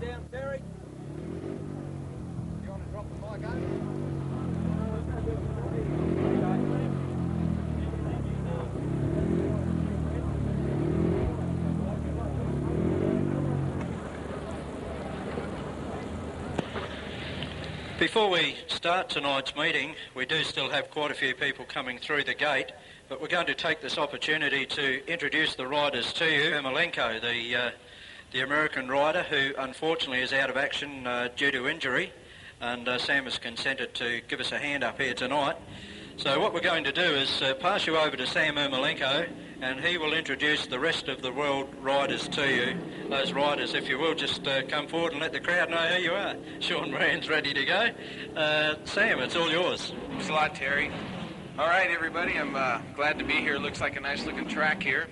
down, Terry. You want to drop the mic over? Before we start tonight's meeting, we do still have quite a few people coming through the gate, but we're going to take this opportunity to introduce the riders to you. Ermolenko, the American rider who unfortunately is out of action due to injury, and Sam has consented to give us a hand up here tonight. So what we're going to do is pass you over to Sam Ermolenko, and he will introduce the rest of the world riders to you. Those riders, if you will, just come forward and let the crowd know who you are. Sean Moran's ready to go. Sam, it's all yours. Thanks a lot, Terry. All right, everybody, I'm glad to be here. Looks like a nice-looking track here.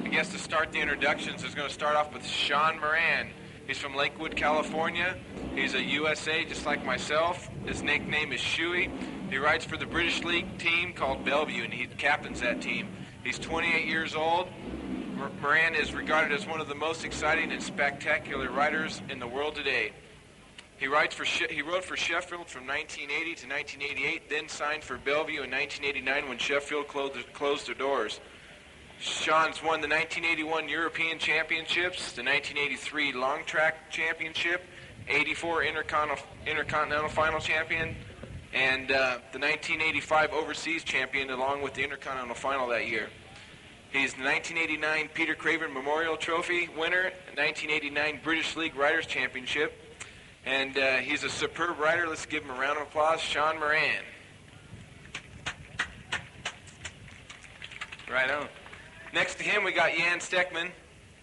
I guess to start the introductions, is going to start off with Sean Moran. He's from Lakewood, California. He's a USA, just like myself. His nickname is Shuey. He rides for the British League team called Bellevue, and he captains that team. He's 28 years old. Moran is regarded as one of the most exciting and spectacular riders in the world today. He rode for Sheffield from 1980 to 1988, then signed for Bellevue in 1989 when Sheffield closed their doors. Sean's won the 1981 European Championships, the 1983 Long Track Championship, 84 Intercontinental Final Champion, and the 1985 Overseas Champion, along with the Intercontinental Final that year. He's the 1989 Peter Craven Memorial Trophy winner, 1989 British League Riders Championship, and he's a superb rider. Let's give him a round of applause. Sean Moran. Right on. Next to him, we got Jan Steckman.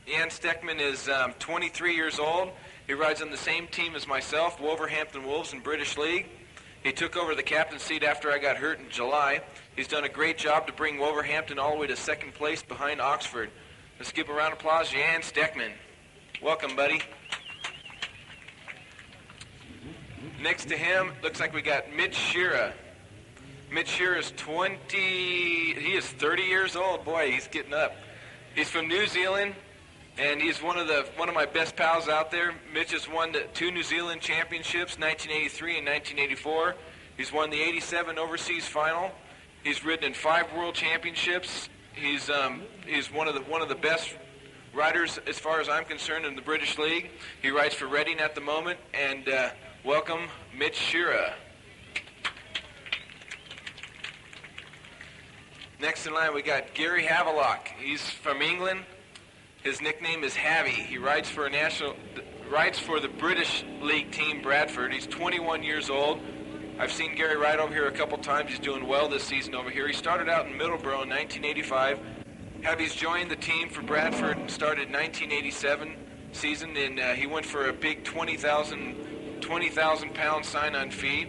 Jan Steckman is 23 years old. He rides on the same team as myself, Wolverhampton Wolves in British League. He took over the captain's seat after I got hurt in July. He's done a great job to bring Wolverhampton all the way to second place behind Oxford. Let's give a round of applause, Jan Steckman. Welcome, buddy. Next to him, looks like we got Mitch Shearer. Mitch Shearer is 30 years old. Boy, he's getting up. He's from New Zealand, and he's one of my best pals out there. Mitch has won the 2 New Zealand championships, 1983 and 1984. He's won the 87 Overseas Final. He's ridden in 5 World Championships. He's one of the best riders, as far as I'm concerned, in the British League. He rides for Reading at the moment, and welcome, Mitch Shearer. Next in line, we got Gary Havelock. He's from England. His nickname is Havy. He rides for the British League team, Bradford. He's 21 years old. I've seen Gary ride over here a couple times. He's doing well this season over here. He started out in Middleborough in 1985. Havy's joined the team for Bradford and started 1987 season, and he went for a big 20,000 pound sign-on fee.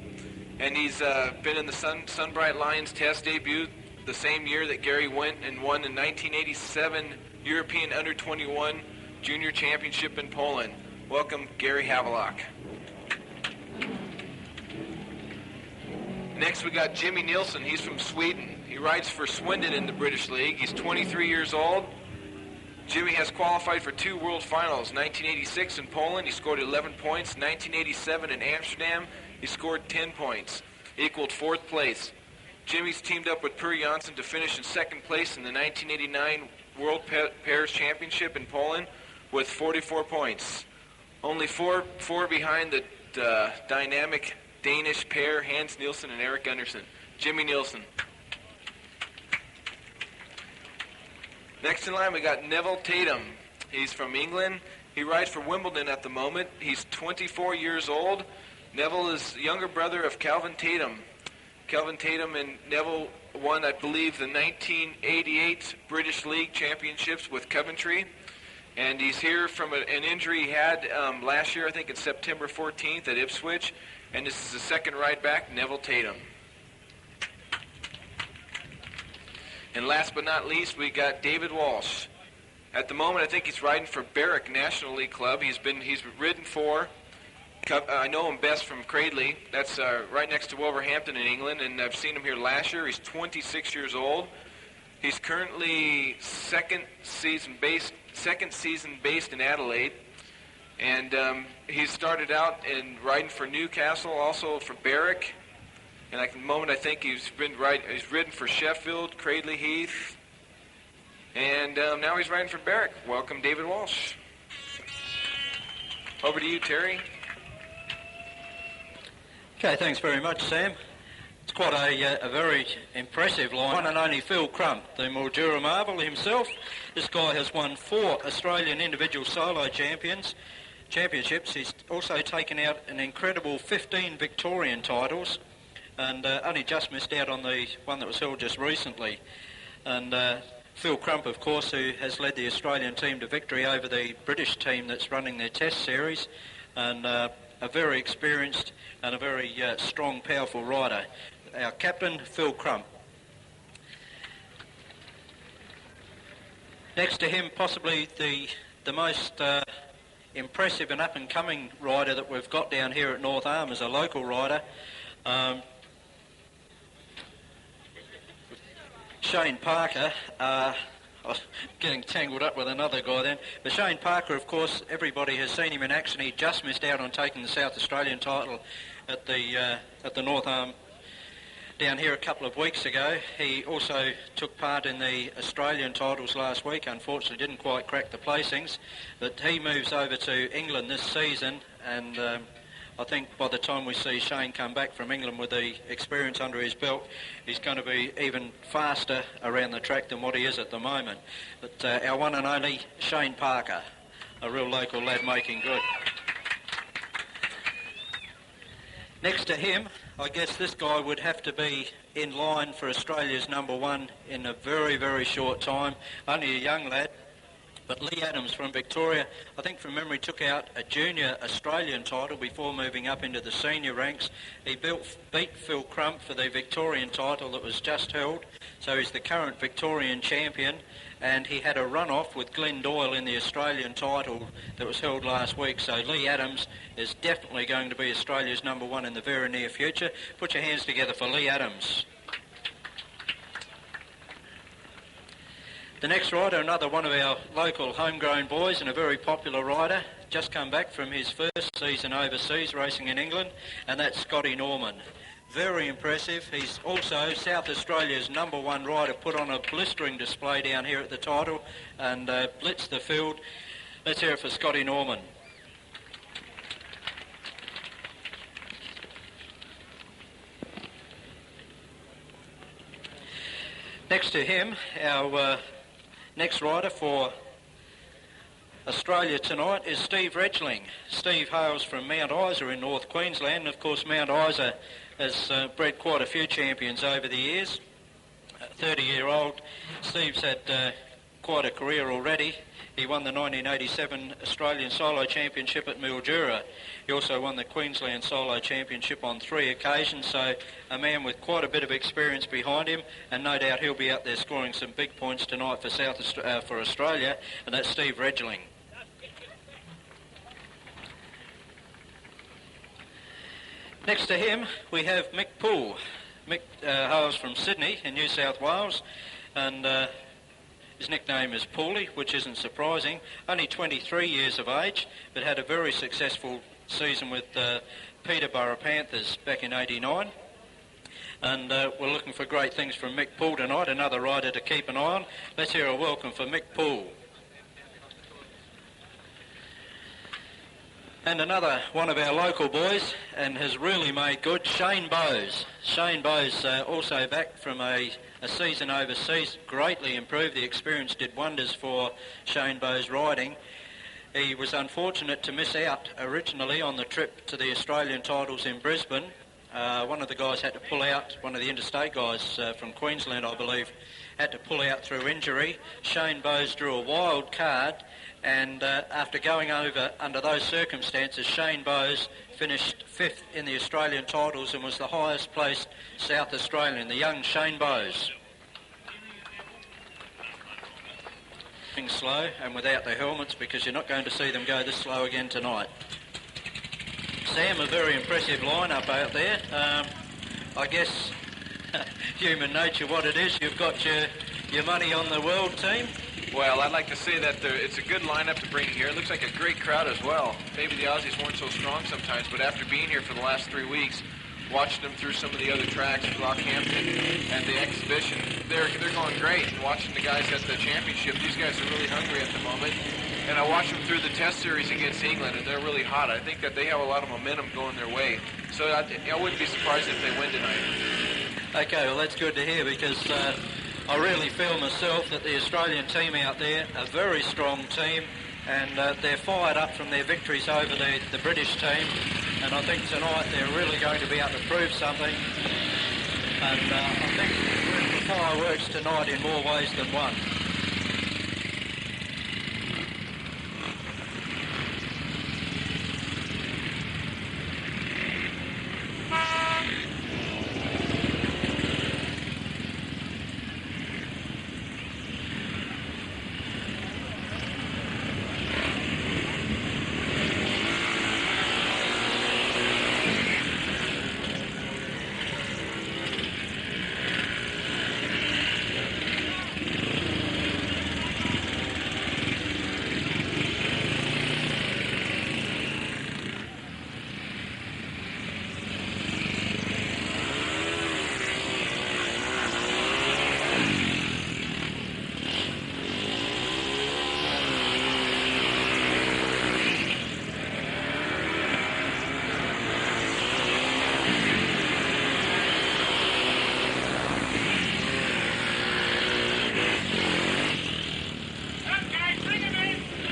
And he's been in the Sunbright Lions test debut the same year that Gary went and won the 1987 European Under-21 Junior Championship in Poland. Welcome, Gary Havelock. Next, we got Jimmy Nilsson. He's from Sweden. He rides for Swindon in the British League. He's 23 years old. Jimmy has qualified for 2 World Finals, 1986 in Poland. He scored 11 points. 1987 in Amsterdam, he scored 10 points, equaled 4th place. Jimmy's teamed up with Per Janssen to finish in 2nd place in the 1989 World Pairs Championship in Poland with 44 points. Only four behind the dynamic Danish pair, Hans Nielsen and Eric Gunderson. Jimmy Nielsen. Next in line, we got Neville Tatum. He's from England. He rides for Wimbledon at the moment. He's 24 years old. Neville is the younger brother of Calvin Tatum. Calvin Tatum and Neville won, I believe, the 1988 British League Championships with Coventry. And he's here from an injury he had last year, I think it's September 14th at Ipswich. And this is the second ride back, Neville Tatum. And last but not least, we got David Walsh. At the moment, I think he's riding for Berwick National League Club. He's ridden for, I know him best from Cradley. That's right next to Wolverhampton in England, and I've seen him here last year. He's 26 years old. He's currently second season based in Adelaide. And he started out in riding for Newcastle, also for Berwick. And at the moment, I think he's ridden for Sheffield, Cradley Heath, and now he's riding for Berwick. Welcome, David Walsh. Over to you, Terry. Okay, thanks very much, Sam. It's quite a very impressive line. One and only Phil Crump, the Mildura Marvel himself. This guy has won 4 Australian individual solo championships. He's also taken out an incredible 15 Victorian titles, and only just missed out on the one that was held just recently. And Phil Crump, of course, who has led the Australian team to victory over the British team that's running their test series, and a very experienced and a very strong, powerful rider. Our captain, Phil Crump. Next to him, possibly the most impressive and up-and-coming rider that we've got down here at North Arm as a local rider. Shane Parker, I was getting tangled up with another guy then, but Shane Parker, of course, everybody has seen him in action. He just missed out on taking the South Australian title at the North Arm down here a couple of weeks ago. He also took part in the Australian titles last week. Unfortunately didn't quite crack the placings, but he moves over to England this season, and I think by the time we see Shane come back from England with the experience under his belt, he's going to be even faster around the track than what he is at the moment. But our one and only Shane Parker, a real local lad making good. Next to him, I guess this guy would have to be in line for Australia's #1 in a very, very short time. Only a young lad. But Lee Adams from Victoria, I think from memory, took out a junior Australian title before moving up into the senior ranks. He beat Phil Crump for the Victorian title that was just held, so he's the current Victorian champion, and he had a run-off with Glenn Doyle in the Australian title that was held last week. So Lee Adams is definitely going to be Australia's #1 in the very near future. Put your hands together for Lee Adams. The next rider, another one of our local homegrown boys and a very popular rider, just come back from his first season overseas racing in England, and that's Scotty Norman. Very impressive. He's also South Australia's #1 rider, put on a blistering display down here at the title and blitzed the field. Let's hear it for Scotty Norman. Next to him, our next rider for Australia tonight is Steve Redgling. Steve hails from Mount Isa in North Queensland. Of course, Mount Isa has bred quite a few champions over the years. 30-year-old. Steve's had quite a career already. He won the 1987 Australian Solo Championship at Mildura. He also won the Queensland Solo Championship on 3 occasions, so a man with quite a bit of experience behind him, and no doubt he'll be out there scoring some big points tonight for Australia, and that's Steve Redgling. Next to him, we have Mick Poole. Mick hails from Sydney in New South Wales, and his nickname is Paulie, which isn't surprising. Only 23 years of age, but had a very successful season with Peterborough Panthers back in '89. And we're looking for great things from Mick Poole tonight, another rider to keep an eye on. Let's hear a welcome for Mick Poole. And another one of our local boys, and has really made good, Shane Bowes. Shane Bowes also back from a season overseas, greatly improved. The experience did wonders for Shane Bowes riding. He was unfortunate to miss out originally on the trip to the Australian titles in Brisbane. One of the guys had to pull out, one of the interstate guys from Queensland, I believe, had to pull out through injury. Shane Bowes drew a wild card, and after going over under those circumstances, Shane Bowes finished 5th in the Australian titles and was the highest placed South Australian, the young Shane Bowes. Slow and without the helmets, because you're not going to see them go this slow again tonight. Sam, a very impressive lineup out there. I guess human nature what it is. You've got your money on the world team, Well, I'd like to say that it's a good lineup to bring here. It looks like a great crowd as well. Maybe the Aussies weren't so strong sometimes, but after being here for the last 3 weeks, watching them through some of the other tracks, Rockhampton and the exhibition, they're going great. And watching the guys at the championship, these guys are really hungry at the moment. And I watched them through the test series against England, and they're really hot. I think that they have a lot of momentum going their way. So I wouldn't be surprised if they win tonight. Okay, well, that's good to hear, because I really feel myself that the Australian team out there, a very strong team, and they're fired up from their victories over the British team, and I think tonight they're really going to be able to prove something. And I think we're in for fireworks tonight in more ways than one.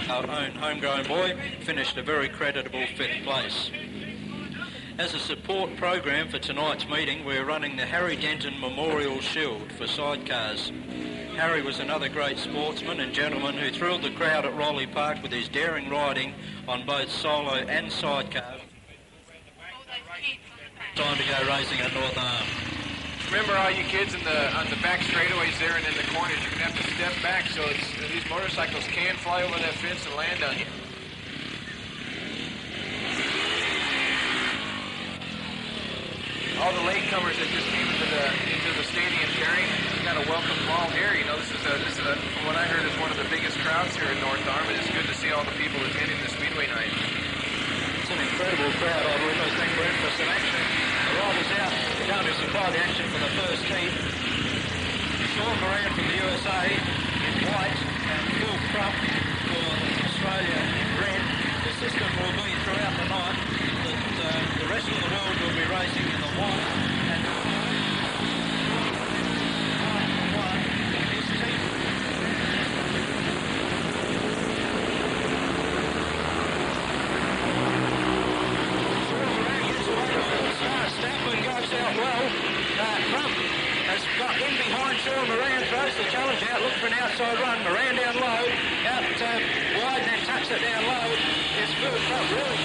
Our own homegrown boy finished a very creditable 5th place. As a support program for tonight's meeting, we're running the Harry Denton Memorial Shield for sidecars. Harry was another great sportsman and gentleman who thrilled the crowd at Rowley Park with his daring riding on both solo and sidecar. Time to go racing at North Arm. Remember, all you kids on the back straightaways there and in the corners, you're going to have to step back so these motorcycles can fly over that fence and land on you. All the latecomers that just came into the stadium, Terry, we got a welcome them all here. You know, this is from what I heard, is one of the biggest crowds here in North Arm, and it's good to see all the people attending the Speedway night. It's an incredible crowd. I really think we're in for some action. The riders out going to supply the action for the first heat. Sean Moran from the USA in white and Phil Crump for Australia in red. The system will be throughout the night that the rest of the world will be racing in the white and his team. Stafford goes out well. Crump has got in behind Sean Moran, throws the challenge out, looks for an outside run. Moran down low, out wide, and then tucks it down low. It's Phil Crump really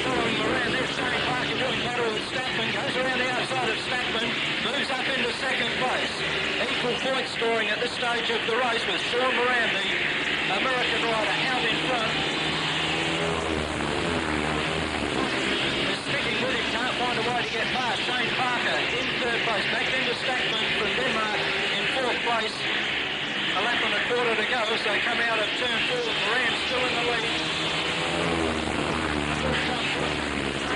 following Moran. There's Shane Parker doing better with Stafford. Goes around the outside of Stafford, moves up into 2nd place. Equal point scoring at this stage of the race with Sean Moran, the American rider, out in front. Can't find a way to get past. Shane Parker in 3rd place. Back into Stackman from Denmark in 4th place. A lap and a quarter to go as they come out of turn 4. Moran still in the lead.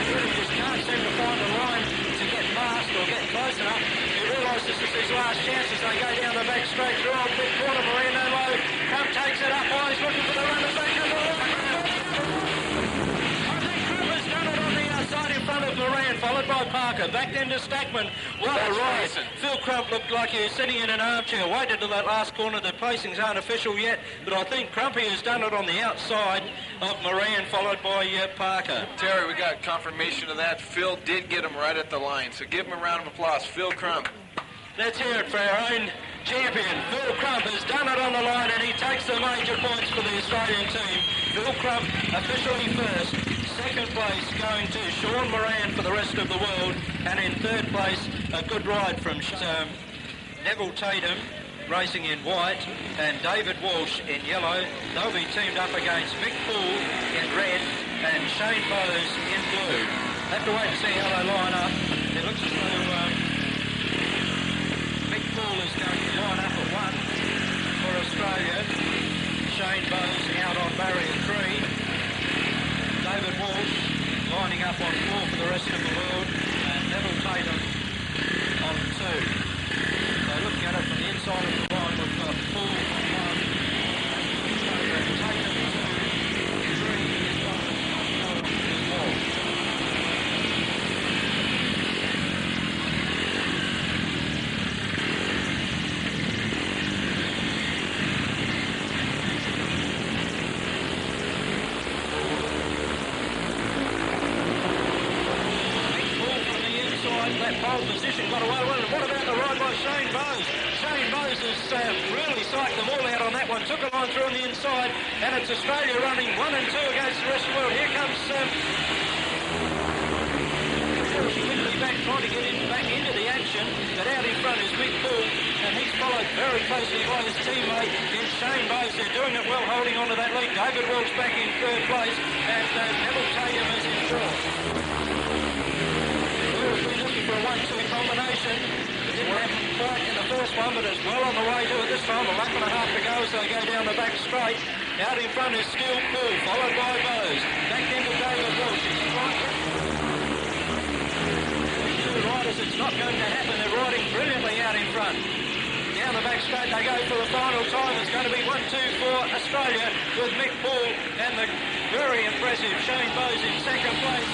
Really just can't seem to find a line to get past or get close enough. He realises this is his last chance as they go down the back straight through on big corner. Moran no low. Crump takes it up. Oh, he's looking for the run. In front of Moran, followed by Parker, back into Stackman. What a ride. Phil Crump looked like he was sitting in an armchair, waited till that last corner. The placings aren't official yet, but I think Crumpy has done it on the outside of Moran, followed by Parker. Terry, we got confirmation of that. Phil did get him right at the line, so give him a round of applause. Phil Crump. Let's hear it for our own champion. Phil Crump has done it on the line, and he takes the major points for the Australian team. Phil Crump officially first. 2nd place going to Sean Moran for the rest of the world, and in 3rd place a good ride from Neville Tatum racing in white and David Walsh in yellow. They'll be teamed up against Mick Poole in red and Shane Bowes in blue. Have to wait and see how they line up. It looks as though Mick Poole is going to line up at 1. Australia. Shane Bowes out on barrier 3. David Walsh lining up on 4 for the rest of the world. And Neville Tatum on 2. So looking at it from the inside of the line, we've got Paul on 1. And Tatum 2. 3 is Walsh. That pole position got away with it. What about the ride by Shane Bowes? Shane Bowes has really psyched them all out on that one. Took a line through on the inside, and it's Australia running 1 and 2 against the rest of the world. Here comes quickly back, trying to get back into the action, but out in front is Mick Bull, and he's followed very closely by his teammate in Shane Bowes. They're doing it well, holding on to that lead. David Walsh back in 3rd place, and Neville Tatum is in 4th. Looking for a 1-2 combination. It didn't happen quite in the first one, but it's well on the way to it this time. A lap and a half to go, so they go down the back straight. Out in front is still Bull, followed by Bowes. Back into David Walsh. Two riders, it's not going to happen. They're riding brilliantly out in front. Down the back straight, they go for the final time. It's going to be 1-2 for Australia with Mick Bull and the very impressive Shane Bowes in 2nd place.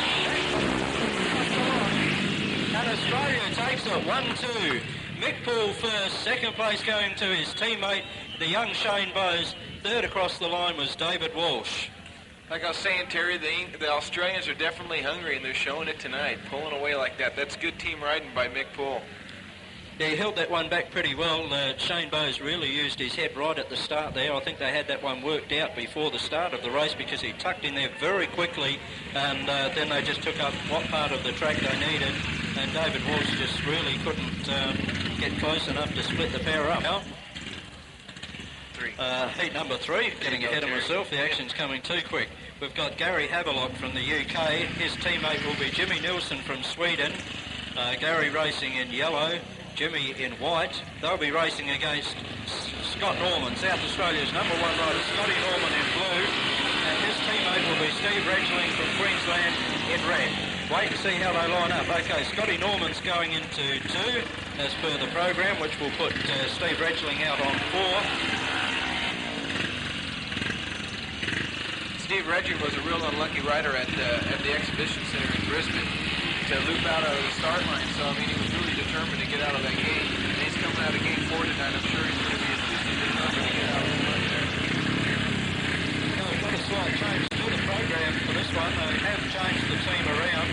And Australia takes it 1-2. Mick Poole first, 2nd place going to his teammate, the young Shane Bowes. 3rd across the line was David Walsh. Like I was saying, Terry, the Australians are definitely hungry, and they're showing it tonight, pulling away like that. That's good team riding by Mick Poole. Yeah, he held that one back pretty well. Shane Bowes really used his head right at the start there. I think they had that one worked out before the start of the race because he tucked in there very quickly, and then they just took up what part of the track they needed, and David Walsh just really couldn't get close enough to split the pair up. Now, heat number 3, getting ahead of myself. The action's coming too quick. We've got Gary Havelock from the UK. His teammate will be Jimmy Nilsson from Sweden. Gary racing in yellow, Jimmy in white. They'll be racing against Scott Norman, South Australia's #1 rider, Scotty Norman in blue, and his teammate will be Steve Redgeling from Queensland in red. Wait and see how they line up. Okay, Scotty Norman's going into 2 as per the program, which will put Steve Redgeling out on 4. Steve Redgeling was a real unlucky rider at the exhibition center in Brisbane to loop out of the start line. So, I mean, he was really determined to get out of that gate. And he's coming out of gate 4 tonight. I'm sure he's going to be as determined to get out of the run there. We've got a slight change to the program for this one. They have changed the team around.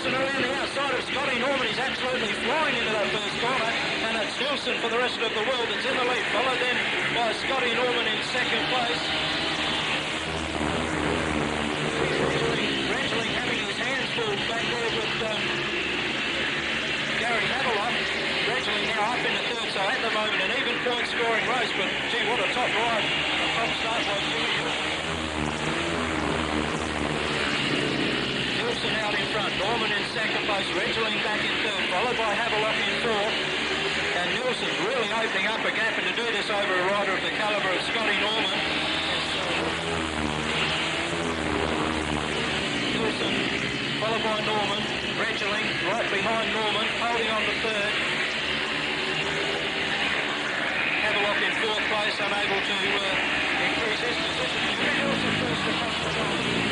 Around the outside of Scotty Norman. He's absolutely flying into that first corner, and it's Nilsson for the rest of the world that's in the lead, followed then by Scotty Norman in 2nd place. Redgeling having his hands full back there with Gary Havelock. Redgeling now up into 3rd, so at the moment an even point scoring race, but gee, what a top ride, a top start by Jimmy. Nilsson out in front, Norman in 2nd place, Redgeling back in 3rd, followed by Havelock in 4th, and Nilsson really opening up a gap, and to do this over a rider of the calibre of Scotty Norman. Nilsson followed by Norman, Redgeling right behind Norman, holding on to 3rd. Havelock in 4th place, unable to increase his position. Nilsson first across the line.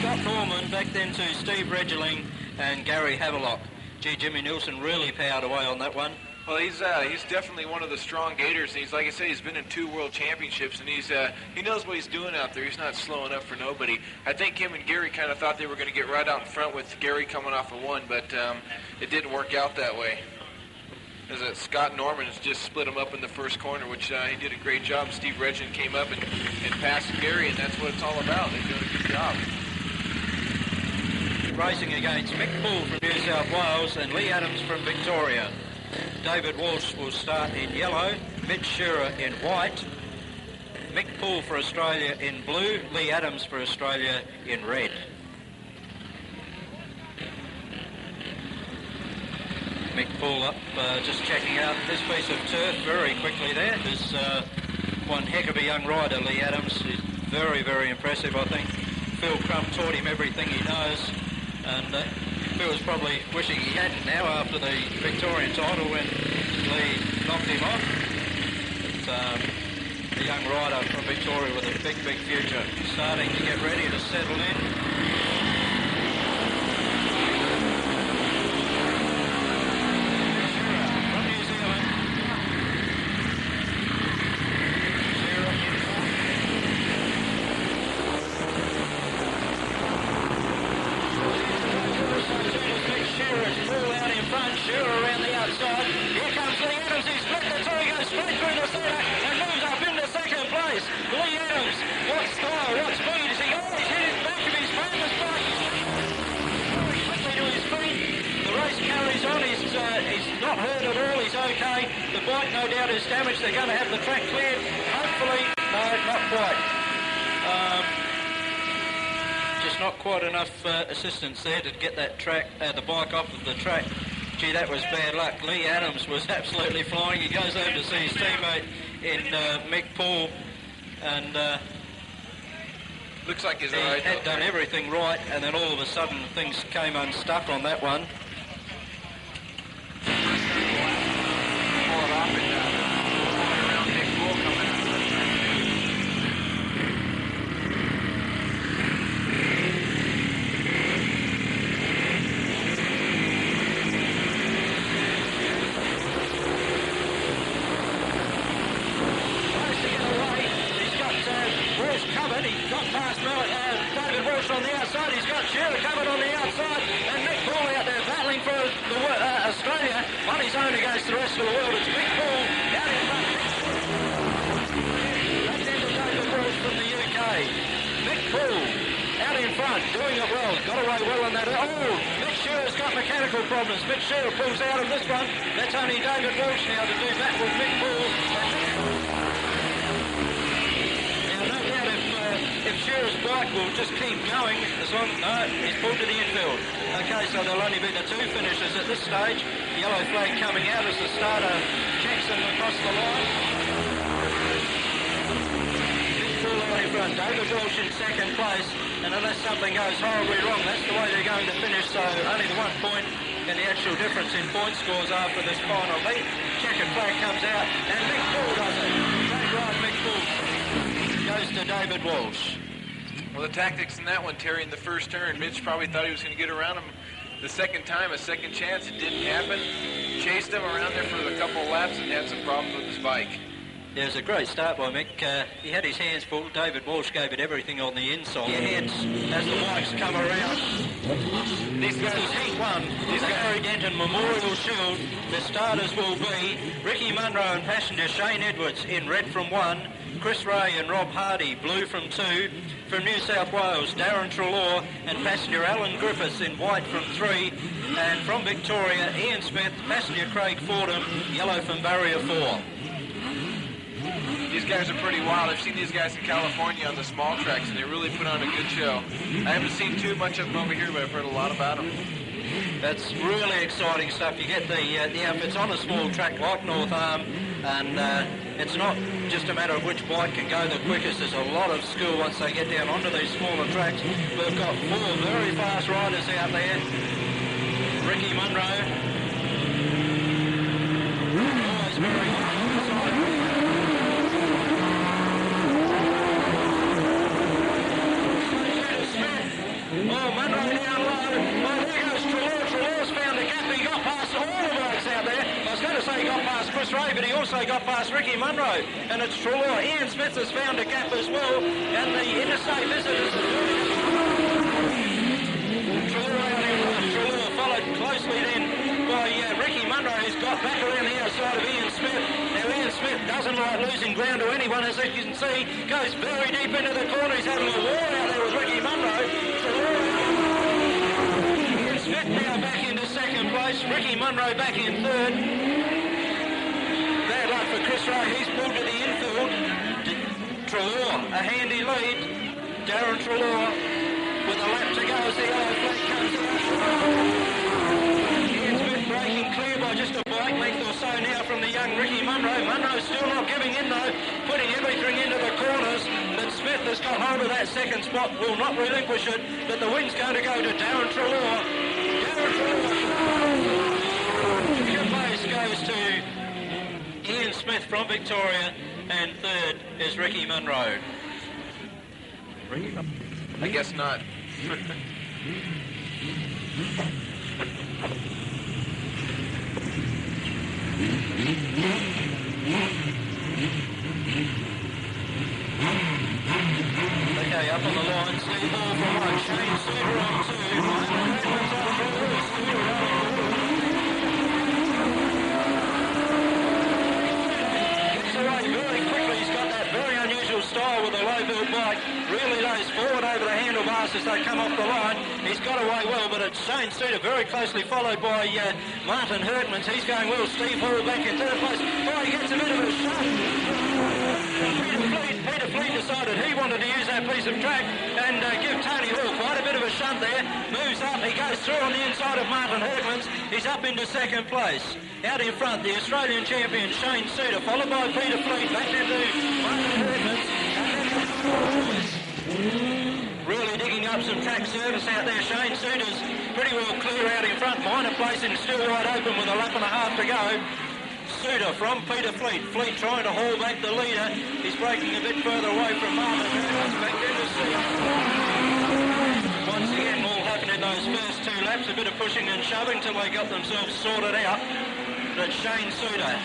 Scott Norman, back then to Steve Redgeling and Gary Havelock. Gee, Jimmy Nilsson really powered away on that one. Well, he's definitely one of the strong gators. And he's, like I said, he's been in 2 world championships, and he knows what he's doing out there. He's not slowing up for nobody. I think him and Gary kind of thought they were going to get right out in front with Gary coming off of 1, but it didn't work out that way. As Scott Norman has just split him up in the first corner, which he did a great job. Steve Redgeling came up and passed Gary, and that's what it's all about. They're doing a good job. racing against Mick Poole from New South Wales and Lee Adams from Victoria. David Walsh will start in yellow, Mitch Shearer in white, Mick Poole for Australia in blue, Lee Adams for Australia in red. Mick Poole up, just checking out this piece of turf very quickly there. There's one heck of a young rider, Lee Adams. He's very, very impressive, I think. Phil Crump taught him everything he knows, and Phil's probably wishing he hadn't now after the Victorian title when Lee knocked him off. But a young rider from Victoria with a big, big future, starting to get ready to settle in. They're going to have the track cleared. Hopefully, no, not quite. Just not quite enough assistance there to get that track, the bike off of the track. Gee, that was bad luck. Lee Adams was absolutely flying. He goes home to see his teammate in Mick Poole, and looks like he had done everything right, and then all of a sudden things came unstuck on that one. Problems. Mitch Shearer pulls out of this one. That's only David Walsh now to do that with Mick Poole. Now, no doubt if Shearer's bike will just keep going, as long no, he's pulled to the infield. Okay, so there'll only be the two finishers at this stage. Yellow flag coming out as the starter checks them across the line. Mick Poole out in front. David Walsh in second place. And unless something goes horribly wrong, that's the way they're going to finish. So only the 1 point and the actual difference in point scores after this final heat. Checkered flag comes out, and Mick Poole does it. Great ride, Mick Poole goes to David Walsh. Well, the tactics in that one, Terry, in the first turn, Mitch probably thought he was going to get around him the second time, a second chance. It didn't happen. Chased him around there for a couple of laps and had some problems with his bike. Yeah, it was a great start by Mick. He had his hands full. David Walsh gave it everything on the inside. Your hands as the bikes come around. This is Heat 1. This Gary Denton Memorial Shield. The starters will be Ricky Munro and passenger Shane Edwards in red from 1. Chris Ray and Rob Hardy, blue from 2. From New South Wales, Darren Treloar and passenger Alan Griffiths in white from 3. And from Victoria, Ian Smith, passenger Craig Fordham, yellow from barrier 4. These guys are pretty wild. I've seen these guys in California on the small tracks, and they really put on a good show. I haven't seen too much of them over here, but I've heard a lot about them. That's really exciting stuff. You get the outfits on a small track like North Arm, and it's not just a matter of which bike can go the quickest. There's a lot of skill once they get down onto these smaller tracks. We've got 4 very fast riders out there. Ricky Munro. Always very good. Oh, Munro down low. Oh, there goes Treloar. Treloar's found a gap. He got past all the blokes out there. I was going to say he got past Chris Ray, but he also got past Ricky Munro. And it's Treloar. Ian Smith has found a gap as well. And the interstate visitors. Treloar followed closely then by Ricky Munro, who's got back around the outside of Ian Smith. Now, Ian Smith doesn't like losing ground to anyone, as you can see. Goes very deep into the corner. He's having a war out there with Ricky Munro. Smith now back into second place. Ricky Munro back in third. Bad luck for Chris Ray. He's pulled to the infield. Trelaw, a handy lead. Darren Trelaw with a lap to go as the yellow flag comes out. Ian Smith breaking clear by just a bike length or so now from the young Ricky Munro. Munro's still not giving in though, putting everything into the corners. But Smith has got hold of that second spot, will not relinquish it. But the win's going to go to Darren Trelaw. Darren Trelaw. Second place goes to Ian Smith from Victoria, and third is Ricky Munro. I guess not. Okay, up on the line, Steve Hall from one, Shane Suter on two, Martin Redmond's on three, Suter gets away very quickly. He's got that very unusual style with a low-built bike, really lays forward over the handlebars as they come off the line. He's got away well, but it's Shane Suter very closely followed by Martin Hertmans. He's going well. Steve Hall back in third place. Oh, he gets a bit of a shot. Peter Fleet decided he wanted to use that piece of track and give Tony Hall quite a bit of a shunt there. Moves up, he goes through on the inside of Martin Hertmans. He's up into second place. Out in front, the Australian champion Shane Suter, followed by Peter Fleet, back into Martin Hertmans. Really digging up some track service out there. Shane Suter's pretty well clear out in front. Minor placing still wide open with a lap and a half to go. Suter from Peter Fleet. Fleet trying to haul back the leader. He's breaking a bit further away from Martin Hertmans. Back into Suter. Once again, all happened in those first two laps. A bit of pushing and shoving till they got themselves sorted out. But Shane Suter,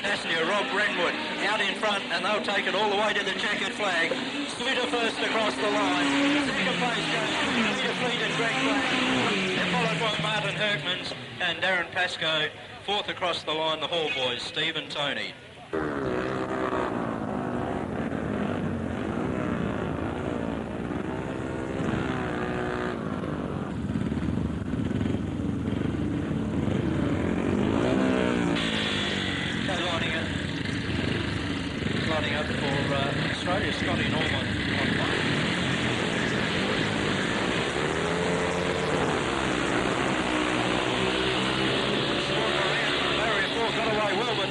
passenger Rob Renwood, out in front, and they'll take it all the way to the checkered flag. Suter first across the line. Second place goes to Peter Fleet and Greg Black. They're followed by Martin Hertmans and Darren Pascoe. Fourth across the line, the Hall boys, Steve and Tony. Lining up for Australia, Scotty Norman on one.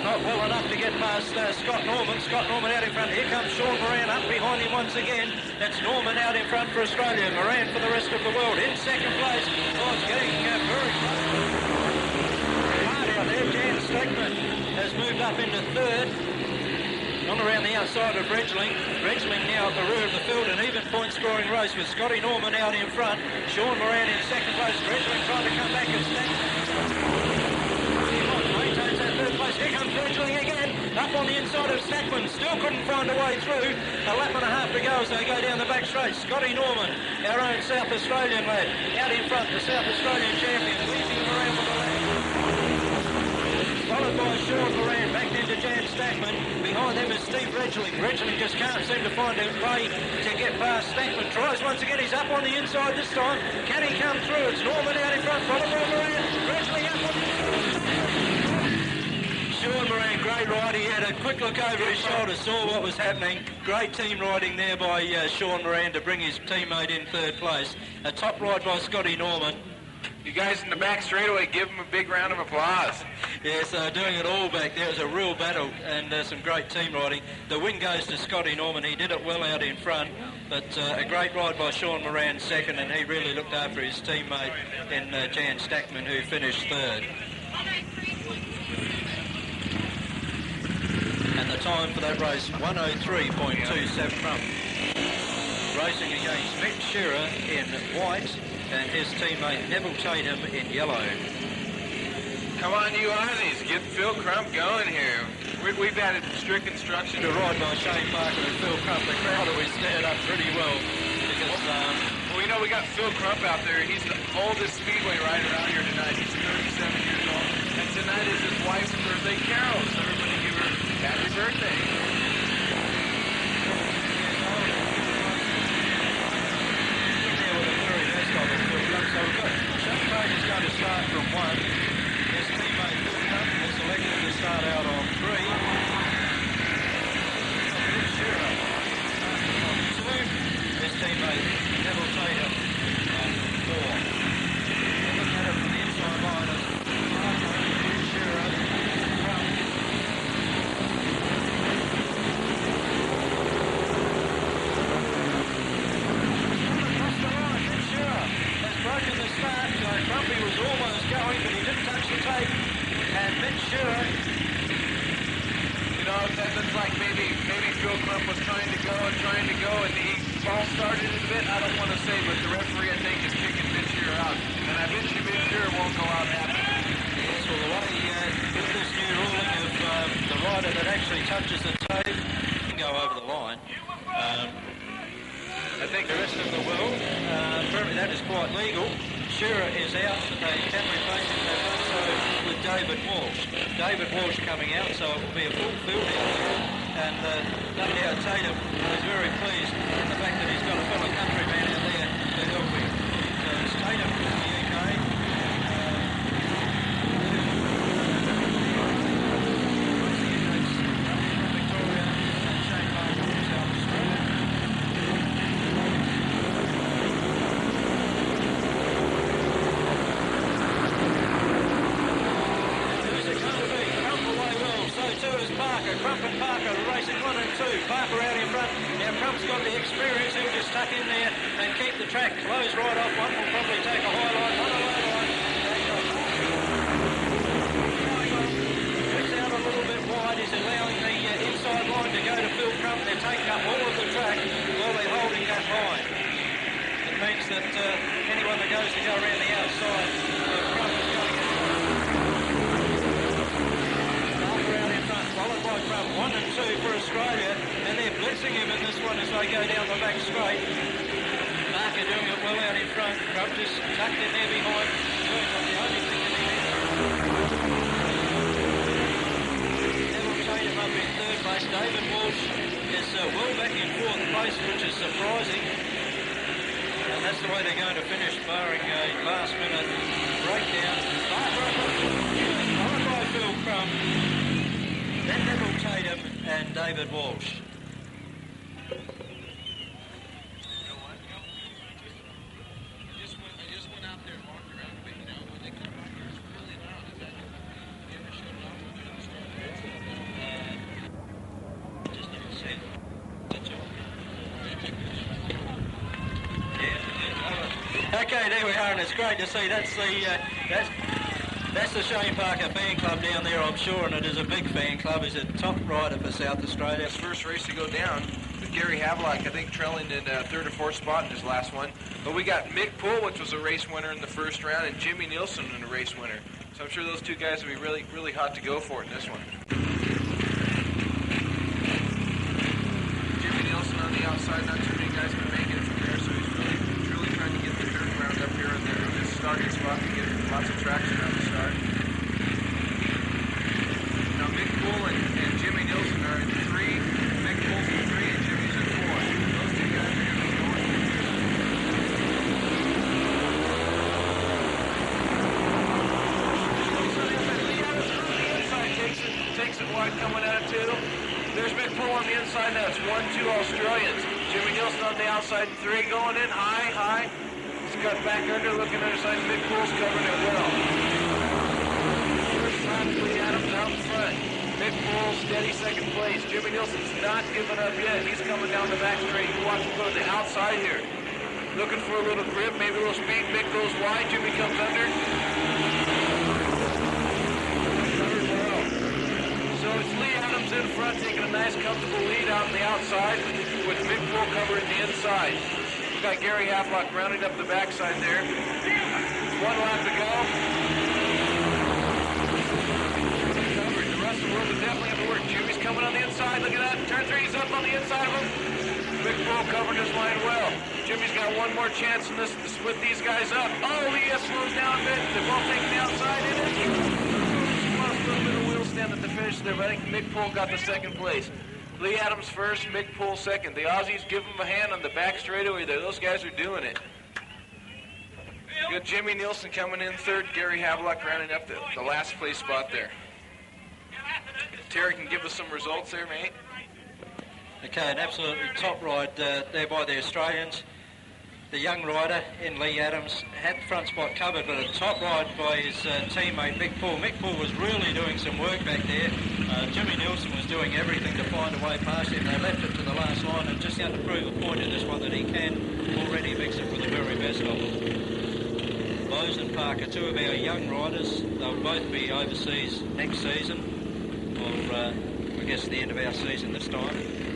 Not well enough to get past Scott Norman. Scott Norman out in front. Here comes Sean Moran up behind him once again. That's Norman out in front for Australia. Moran for the rest of the world. In second place. Oh, it's getting very hard out there. Jan Stegman has moved up into third. On around the outside of Bredgling. Bredgling now at the rear of the field. An even point scoring race with Scotty Norman out in front. Sean Moran in second place. Bredgling trying to come back and maintains that third place. Here comes Bredgling again. Up on the inside of Stackman. Still couldn't find a way through. A lap and a half to go as they go down the back straight. Scotty Norman, our own South Australian lad, out in front, the South Australian champion, leading him around with the lap. Followed by Sean Moran, back into Jan Stackman. Behind them is Steve Bredgling. Bredgling just can't seem to find a way to get past Stackman. Tries once again. He's up on the inside this time. Can he come through? It's Norman out in front. Followed by Moran. Bredgling up on the Sean Moran, great ride. He had a quick look over his shoulder, saw what was happening. Great team riding there by Sean Moran to bring his teammate in third place. A top ride by Scotty Norman. You guys in the back straightaway, give them a big round of applause. Yes, doing it all back there. It was a real battle and some great team riding. The win goes to Scotty Norman. He did it well out in front, but a great ride by Sean Moran second, and he really looked after his teammate in Jan Stackman, who finished third. And the time for that race, 1:03.27 from. Racing against Mick Shearer in white and his teammate Neville Tatum in yellow. Come on, you Aussies, get Phil Crump going here. We've had strict instruction. To ride by Shane Parker and Phil Crump. The crowd always stared up pretty well because... well, you know, we got Phil Crump out there. He's the oldest Speedway rider out here tonight. He's 37 years old. And tonight is his wife's birthday carol, so everybody give her happy birthday. So we've got Shane Parker's going happens like maybe Phil Crump was trying to go, and he false started it a bit? I don't want to say, but the referee, I think, is kicking Mitchell out. And I bet you Mitchell won't go out happy. Yes, well, the way with this new ruling of the rider that actually touches the tape can go over the line. I think the rest of the world, apparently that is quite legal. Shearer is out, but they can replace him. They've done so with David Walsh. David Walsh coming out, so it will be a full field out there. And no doubt Tatum is very pleased with the fact that he's got a fellow countryman out there to help him. So it's Tatum from the UK. Victoria and Shane Parker from South Australia. Crump and Parker racing 1 and 2. Parker out in front. Now Crump's got the experience. He'll just tuck in there and keep the track closed right off. One will probably take a high line, one a low line. It's out a little bit wide. He's allowing the inside line to go to Phil Crump. They're taking up all of the track while they're holding that line. It means that anyone that goes to go around the outside, Crump is going to get followed by Crump, 1 and 2 for Australia, and they're blitzing him in this one as they go down the back straight. Parker doing it well out in front. Crump just tucked in there behind. Doing what the only thing that he needs. Neville Tatum up in third place. David Walsh is well back in fourth place, which is surprising. And that's the way they're going to finish, barring a last-minute breakdown. Followed by Phil Crump. Then Neville Tatum and David Walsh. I just went out there and walked around, but when they come back here, it's really loud. Is that you ever shut it off during the start? Just never seen it. Yeah. Okay, there we are, and it's great to see. That's the Shane Parker fan club down there, I'm sure, and it is a big fan club. He's a top rider for South Australia. His first race to go down with Gary Havelock, I think, trailing in third or fourth spot in his last one. But we got Mick Poole, which was a race winner in the first round, and Jimmy Nielsen in a race winner. So I'm sure those two guys will be really, really hot to go for it in this one. Jimmy Nielsen on the outside, not too many guys can make it from there, so he's really, truly trying to get the turnaround up here in this starting spot to get lots of traction on the start. Now Mick Poole and Jimmy Nielsen are in 3. Mick Poole's in 3 and Jimmy's in 4. Those two guys are going to be going. Takes it wide coming out of 2. There's Mick Poole on the inside now. It's 1-2 Australians. Jimmy Nielsen on the outside in 3, going in high. Cut back under, looking at the side. Mick Poole's covering it well. First time Lee Adams out in front. Mick Poole steady second place. Jimmy Nielsen's not giving up yet. He's coming down the back straight. You watch him go to the outside here. Looking for a little grip, maybe a little speed. Mick goes wide. Jimmy comes under. Covered well. So it's Lee Adams in front, taking a nice, comfortable lead out on the outside with Mick Poole covering the inside. Got Gary Havelock rounding up the backside there. 1 lap to go. Covered. The rest of the world will definitely have to work. Jimmy's coming on the inside. Look at that. Turn 3, he's up on the inside of him. Mick Poole covered his line well. Jimmy's got one more chance in this to split these guys up. Oh, he slows down a bit. They're both taking the outside in it. Lost a little bit of wheel stand at the finish there, but I think Mick Poole got the second place. Lee Adams first, Mick Poole second. The Aussies give him a hand on the back straightaway there. Those guys are doing it. Good Jimmy Nielsen coming in third. Gary Havelock rounding up the last place spot there. Terry can give us some results there, mate. Okay, an absolutely top ride there by the Australians. The young rider in Lee Adams had the front spot covered, but a top ride by his teammate Mick Poole. Mick Poole was really doing some work back there. Jimmy Nielsen was doing everything to find a way past him. They left it to the last line and just going to prove a point in this one that he can already mix it with the very best of them. Bose and Parker, 2 of our young riders. They'll both be overseas next season. We're I guess, the end of our season this time.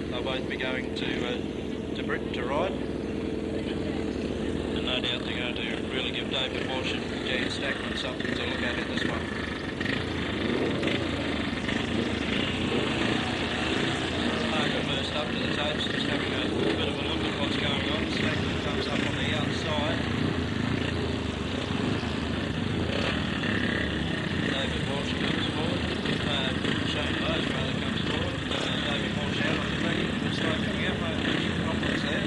They'll both be going to Britain to ride. And no doubt they're going to really give David Walsh and Jan Stackman something to look at in this one. Parker first up to the tapes, just having a bit of a look at what's going on. Stackman comes up on the outside. David Walsh comes forward. Shane Bowes rather comes forward. David Walsh out on the track. Looks like coming out, no problems there.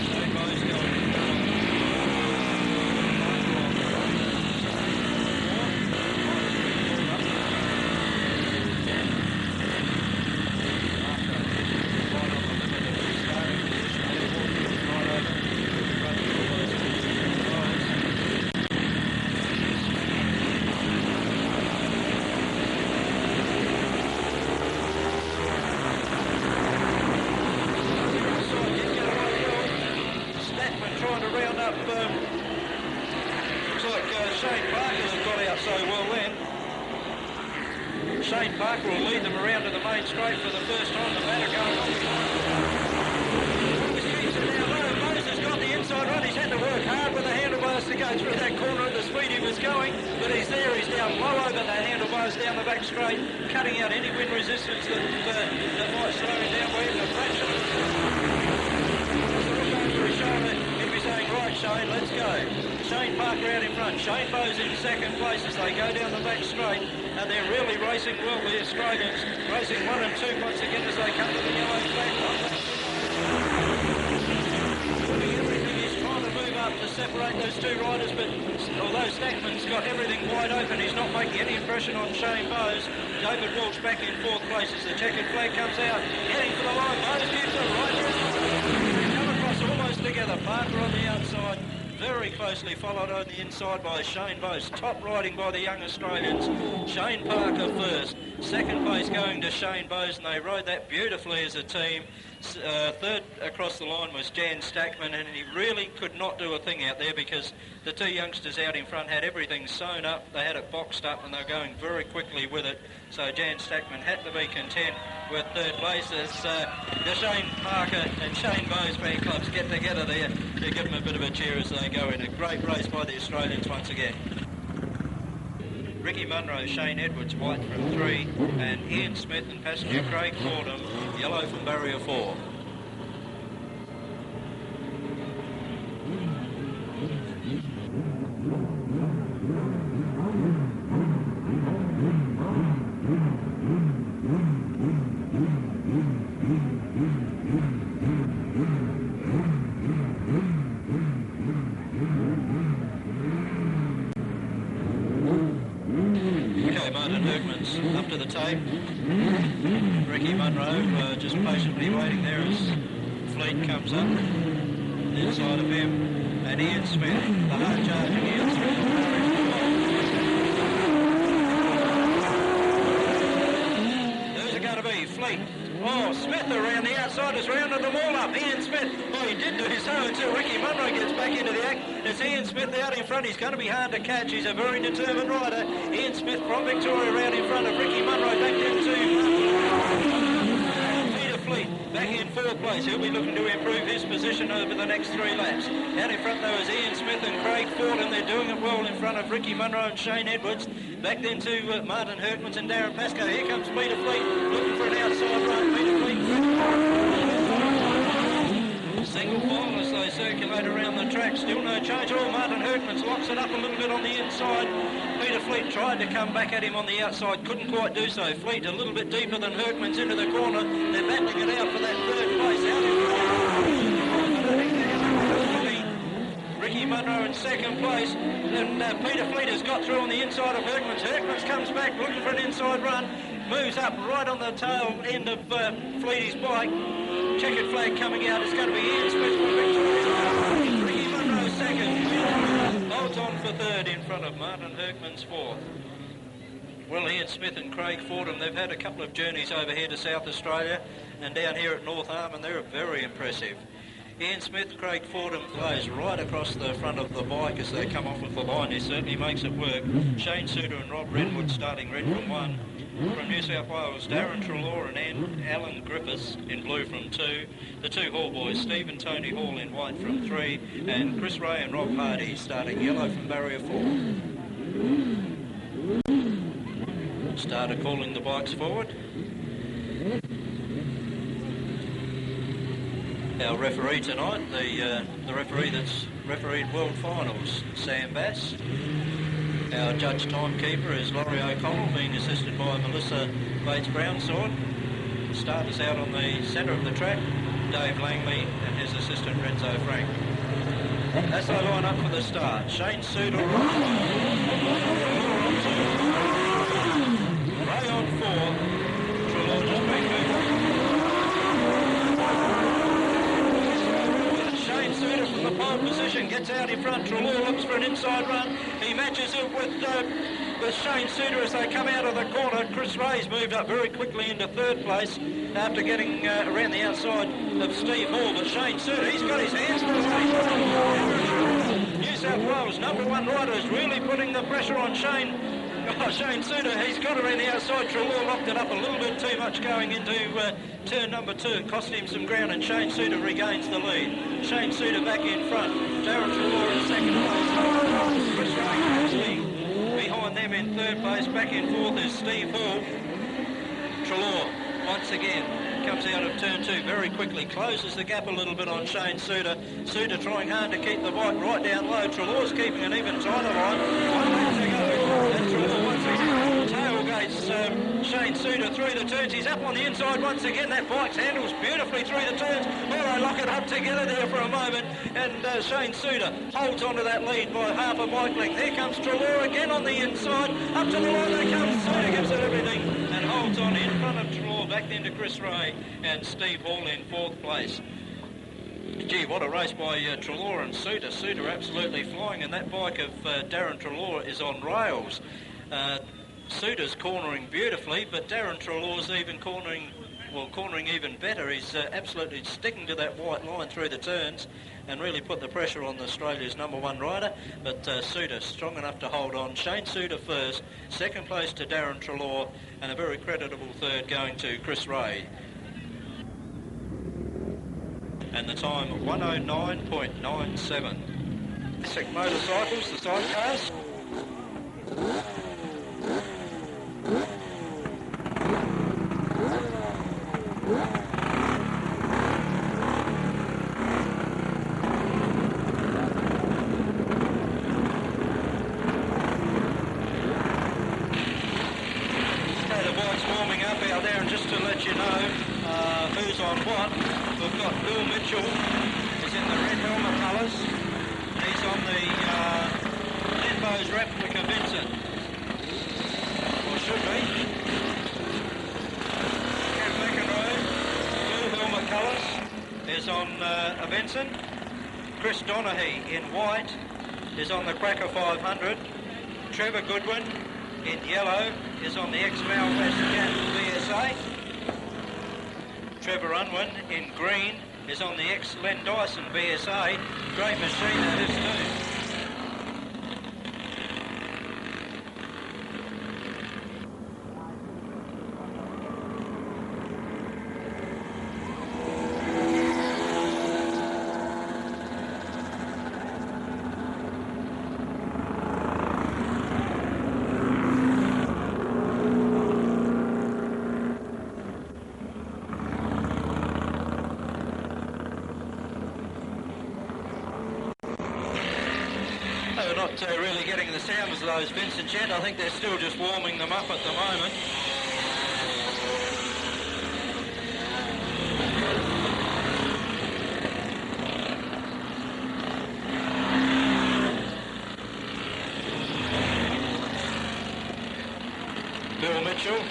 Shane Bowes going Shane Parker will lead them around to the main straight for the first time. The batter going on. Moses has got the inside run. He's had to work hard with the handlebars to go through that corner at the speed he was going. But he's there. He's down low over the handlebars down the back straight, cutting out any wind resistance that might slow him down by even a fraction. Over his shoulder, he'd be saying, right, Shane, let's go. Shane Parker out in front. Shane Bowes in second place as they go down the back straight. And they're really racing well, the Australians, racing 1 and 2 once again as they come to the yellow flag. Everything is trying to move up to separate those two riders, but although Stackman's got everything wide open, he's not making any impression on Shane Bowes. David Walsh back in fourth place as the checkered flag comes out, heading for the line. Bowes gives the right. They come across almost together. Parker on the outside. Very closely followed on the inside by Shane Bowes. Top riding by the young Australians. Shane Parker first. Second place going to Shane Bowes, and they rode that beautifully as a team. Third across the line was Jan Stackman, and he really could not do a thing out there because the two youngsters out in front had everything sewn up. They had it boxed up, and they were going very quickly with it. So Jan Stackman had to be content with third place as the Shane Parker and Shane Bowes fan clubs get together there to give them a bit of a cheer as they go in. A great race by the Australians once again. Ricky Munro, Shane Edwards, white from 3, and Ian Smith and passenger Craig Fordham, yellow from barrier 4. Up to the tape. Ricky Munro just patiently waiting there as Fleet comes up inside of him, and Ian Smith, the hard charging Ian Smith. Who's it going to be? Fleet. Oh, Smith around the outside has rounded them all up. Ian Smith, oh, he did do so until Ricky Munro gets back into the act. It's Ian Smith out in front. He's going to be hard to catch. He's a very determined rider. Ian Smith from Victoria around in front of Ricky Munro back into Peter Fleet. Back in fourth place. He'll be looking to improve his position over the next 3 laps. Out in front, though, is Ian Smith and Craig Fordham. They're doing it well in front of Ricky Munro and Shane Edwards. Back then to Martin Herkmans and Darren Pascoe. Here comes Peter Fleet looking for an outside run. Peter Fleet. Single file as they circulate around the track. Still no change at all. Martin Herkmans locks it up a little bit on the inside. Peter Fleet tried to come back at him on the outside. Couldn't quite do so. Fleet a little bit deeper than Herkmans into the corner. They're battling it out for that third place. Out in Ricky Munro in second place. And Peter Fleet has got through on the inside of Herkmans. Herkmans comes back looking for an inside run. Moves up right on the tail end of Fleety's bike. Checkered flag coming out. It's going to be Ian Smith from Victoria. Ricky Munro second. Holds on for third in front of Martin Herkmans fourth. Well, Ian Smith and Craig Fordham, they've had a couple of journeys over here to South Australia and down here at North Arm, and they're very impressive. Ian Smith, Craig Fordham plays right across the front of the bike as they come off of the line. He certainly makes it work. Shane Suter and Rob Renwood starting red from 1. From New South Wales, Darren Treloar and Alan Griffiths in blue from 2. The 2 Hall boys, Steve and Tony Hall in white from 3. And Chris Ray and Rob Hardy starting yellow from barrier 4. Starter calling the bikes forward. Our referee tonight, the referee that's refereed World Finals, Sam Bass. Our judge timekeeper is Laurie O'Connell, being assisted by Melissa Bates-Brownsword. Starters out on the centre of the track, Dave Langley and his assistant Renzo Frank. As they line up for the start, Shane Suter on 2, Ray on 4, Treloar just been moved. Shane Suter from the pole position gets out in front. Treloar looks for an inside run. He matches it with Shane Suter as they come out of the corner. Chris Ray's moved up very quickly into 3rd place after getting around the outside of Steve Hall. But Shane Suter, he's got his hands full. New South Wales #1 rider is really putting the pressure on Shane. Shane Suter, he's got around the outside. Treloar locked it up a little bit too much going into turn number 2. It cost him some ground and Shane Suter regains the lead. Shane Suter back in front. Darren Treloar in 2nd place. Chris Ray closely behind them in 3rd place. Back in 4th is Steve Hall. Treloar once again comes out of turn 2 very quickly, closes the gap a little bit on Shane Suter. Suter trying hard to keep the bike right down low. Treloar's keeping an even tighter line. 1 lap to go. And Treloar once again tailgates Shane Suter through the turns. He's up on the inside once again. That bike handles beautifully through the turns. Oh, they lock it up together there for a moment. And Shane Suter holds onto that lead by half a bike length. Here comes Treloar again on the inside. Up to the line they come. Suter gives it everything and holds on in front of Treloar, back into Chris Ray and Steve Hall in 4th place. Gee, what a race by Treloar and Suter. Suter absolutely flying, and that bike of Darren Treloar is on rails. Suter's cornering beautifully, but Darren Treloar's even cornering even better. He's absolutely sticking to that white line through the turns and really put the pressure on Australia's #1 rider. But Suter strong enough to hold on. Shane Suter first, 2nd place to Darren Treloar, and a very creditable 3rd going to Chris Ray. And the time 109.97. Classic motorcycles, the sidecars. Just to let you know who's on what, we've got Bill Mitchell is in the red helmet colours. He's on the Limbo's replica Vincent. Or should be. Kev McEnroe, blue helmet colours, is on a Vincent. Chris Donaghy in white is on the Cracker 500. Trevor Goodwin in yellow is on the ex-Malwest Cat VSA. Trevor Unwin in green is on the ex-Len Dyson VSA. Great machine that is too. Really getting the sounds of those Vincent yet. I think they're still just warming them up at the moment. Bill Mitchell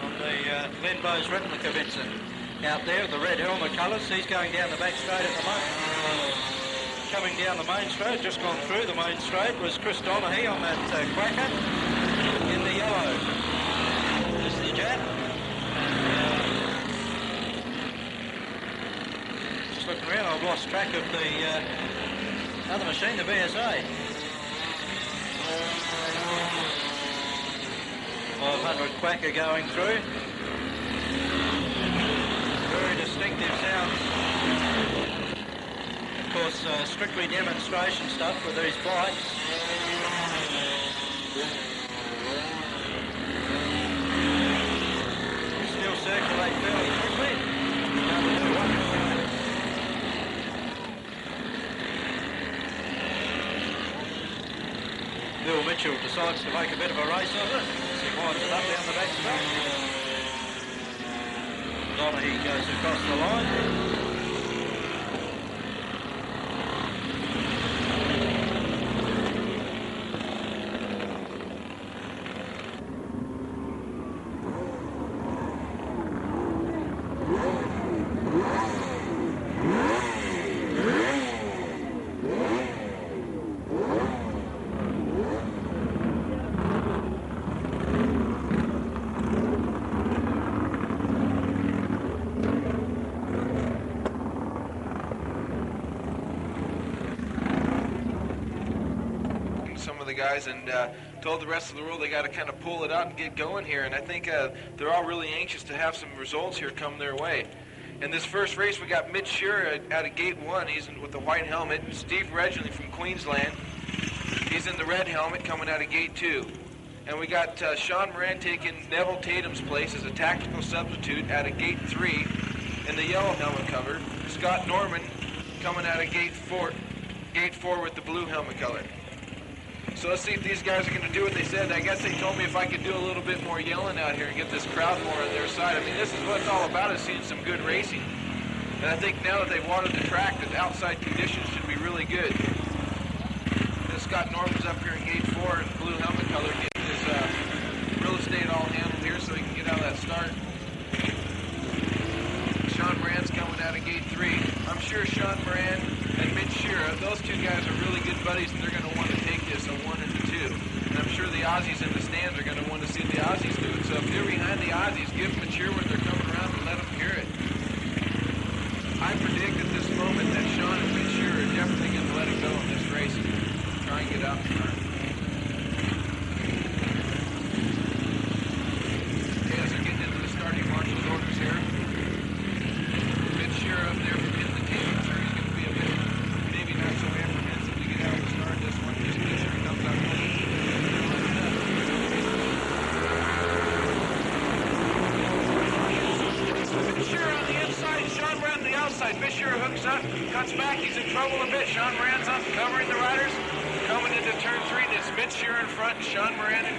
on the Glenbow's replica Vincent out there with the red helmet colours. He's going down the back straight at the moment. Coming down the main straight, just gone through the main straight, was Chris Donaghy on that Cracker in the yellow. This is the Jap. Just looking around, I've lost track of the other machine, the BSA. 500 Quacker going through. Very distinctive sound. Of course, strictly demonstration stuff with these bikes. Still circulate fairly quickly. Bill Mitchell decides to make a bit of a race of it. He winds it up down the back straight. Donaghy goes across the line. Guys and told the rest of the world they got to kind of pull it out and get going here, and I think they're all really anxious to have some results here come their way. In this first race we got Mitch Shearer out of gate 1. He's with the white helmet. Steve Regling from Queensland, he's in the red helmet coming out of gate 2. And we got Sean Moran taking Neville Tatum's place as a tactical substitute out of gate 3 in the yellow helmet cover. Scott Norman coming out of gate 4 with the blue helmet color. So let's see if these guys are going to do what they said. I guess they told me if I could do a little bit more yelling out here and get this crowd more on their side. I mean, this is what it's all about, is seeing some good racing. And I think now that they've watered the track, that the outside conditions should be really good. And Scott Norman's up here in gate 4 in blue helmet color, getting his real estate all handled here so he can get out of that start. Sean Moran's coming out of gate 3. I'm sure Sean Moran and Mitch Shearer, those two guys are really good buddies, and they're going to want to take this a 1 and a 2. And I'm sure the Aussies in the stands are going to want to see the Aussies do it. So if they're behind the Aussies, give them a cheer when they're coming around and let them hear it. I predict at this moment that Sean and Mitch Shearer are definitely going to let it go in this race and try and get out in front. Okay, as they're getting into the starting marshal's orders here. Mitch Shearer up there in the team. I'm sure he's going to be a bit, maybe not so apprehensive to get out and start this one. Just make sure he comes out clean. Mitch Shearer on the inside, Sean Moran on the outside. Mitch Shearer hooks up, cuts back. He's in trouble a bit. Sean Moran's up, covering the riders. Coming into turn 3, it's Mitch Shearer in front and Sean Moran in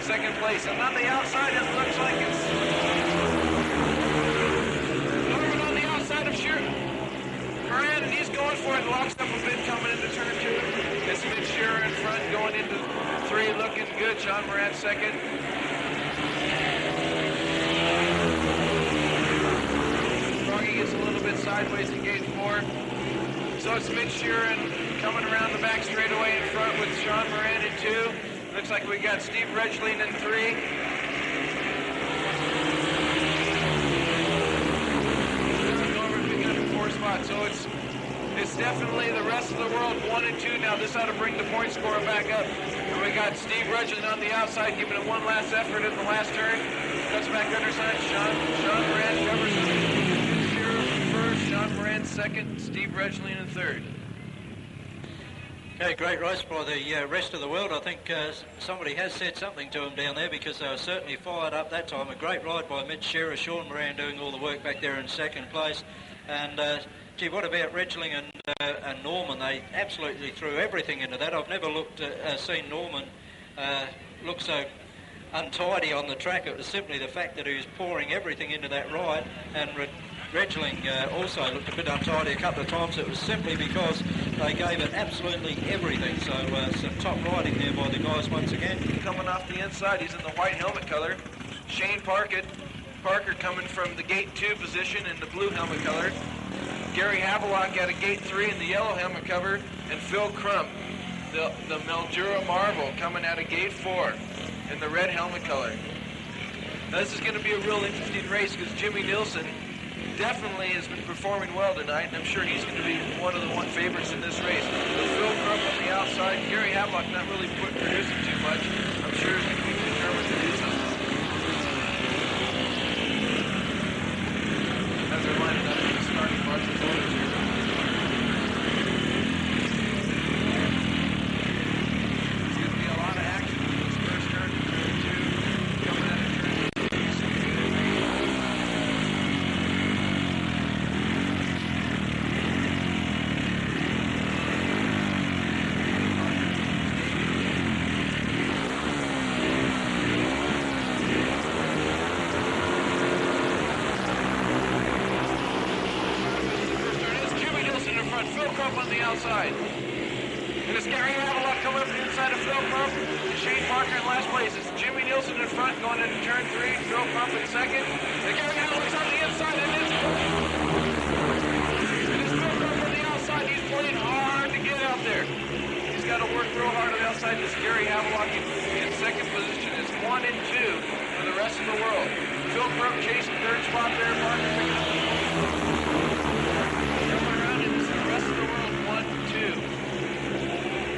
second place. And on the outside, it looks like it's Norman on the outside of Shearer. Moran, and he's going for it. Locks up a bit coming into turn 2. It's Mitch Shearer in front, going into 3, looking good. Sean Moran second. Froggy gets a little bit sideways in gate 4. So it's Mitch Sheeran coming around the back straightaway in front with Sean Moran in 2. Looks like we got Steve Regling in 3. Norman picking up in 4 spots. So it's definitely the rest of the world 1 and 2 now. This ought to bring the point score back up. And we got Steve Regling on the outside giving it one last effort in the last turn. Cuts back underside. Sean Moran covers first, Sean Moran second, Steve Regling in 3rd. Okay, great race by the rest of the world. I think somebody has said something to them down there, because they were certainly fired up that time. A great ride by Mitch Shearer, Sean Moran doing all the work back there in second place. And gee, what about Regling and Norman? They absolutely threw everything into that. I've never seen Norman look so untidy on the track. It was simply the fact that he was pouring everything into that ride, and Regling also looked a bit untidy a couple of times. It was simply because they gave it absolutely everything. So some top riding there by the guys once again. Coming off the inside, he's in the white helmet color. Shane Parker coming from the gate 2 position in the blue helmet color. Gary Havelock out of gate 3 in the yellow helmet cover. And Phil Crump, the Mildura Marvel, coming out of gate 4 in the red helmet color. Now this is going to be a real interesting race, because Jimmy Nilsson definitely has been performing well tonight, and I'm sure he's going to be one of the favorites in this race. With Phil Crump on the outside, Gary Havelock not really producing too much. I'm sure he's going to be determined to do something. As they're lining up in the starting marshal's orders here. There's going to be a lot of action in this first turn, turn 2, coming out of turn 3. On the outside. And it's Gary Havelock coming up inside of Phil Crump. Shane Parker in last place. It's Jimmy Nielsen in front going into turn 3. Phil Crump in second. And Gary Havelock's on the inside. And it's Phil Crump on the outside. He's playing hard to get out there. He's got to work real hard on the outside. This Gary Havelock in second position is 1 and 2 for the rest of the world. Phil Crump chasing third spot there. Parker picking up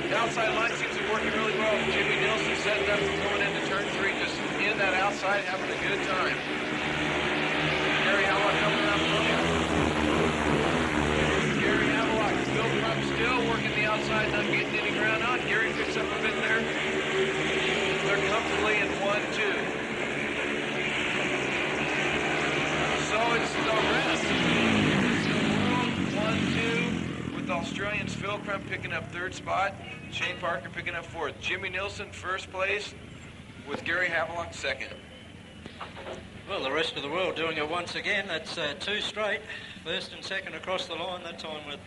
the outside line seems to be working really well. Jimmy Nielsen setting up for going into turn 3, just in that outside, having a good time. Gary Havelock coming around from him. Gary Havelock, Phil Crump still working the outside, not getting any ground on. Gary picks up a bit there. They're comfortably in 1-2. So it's the rest. It's the world 1-2 with the Australians. Phil Crump picking up third spot. Shane Parker picking up fourth. Jimmy Nielsen first place with Gary Havelock second. Well, the rest of the world doing it once again. That's 2 straight. First and second across the line, that time with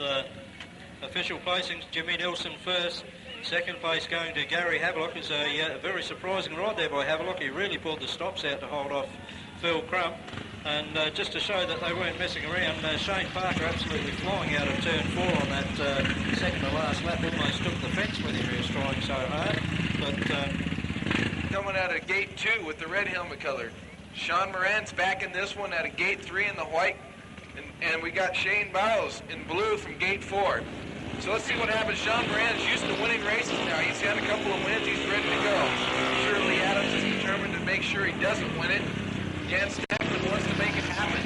official placings. Jimmy Nielsen first. Second place going to Gary Havelock. It's a very surprising ride there by Havelock. He really pulled the stops out to hold off Phil Crump. And just to show that they weren't messing around, Shane Parker absolutely flying out of turn 4 on that second to last lap. Almost took the fence with him. He was trying so hard. But coming out of gate 2 with the red helmet color. Sean Moran's back in this one out of gate 3 in the white. And we got Shane Bowles in blue from gate 4. So let's see what happens. Sean Moran's used to winning races now. He's had a couple of wins. He's ready to go. Shirley Adams is determined to make sure he doesn't win it. Jan Stackman wants to make it happen.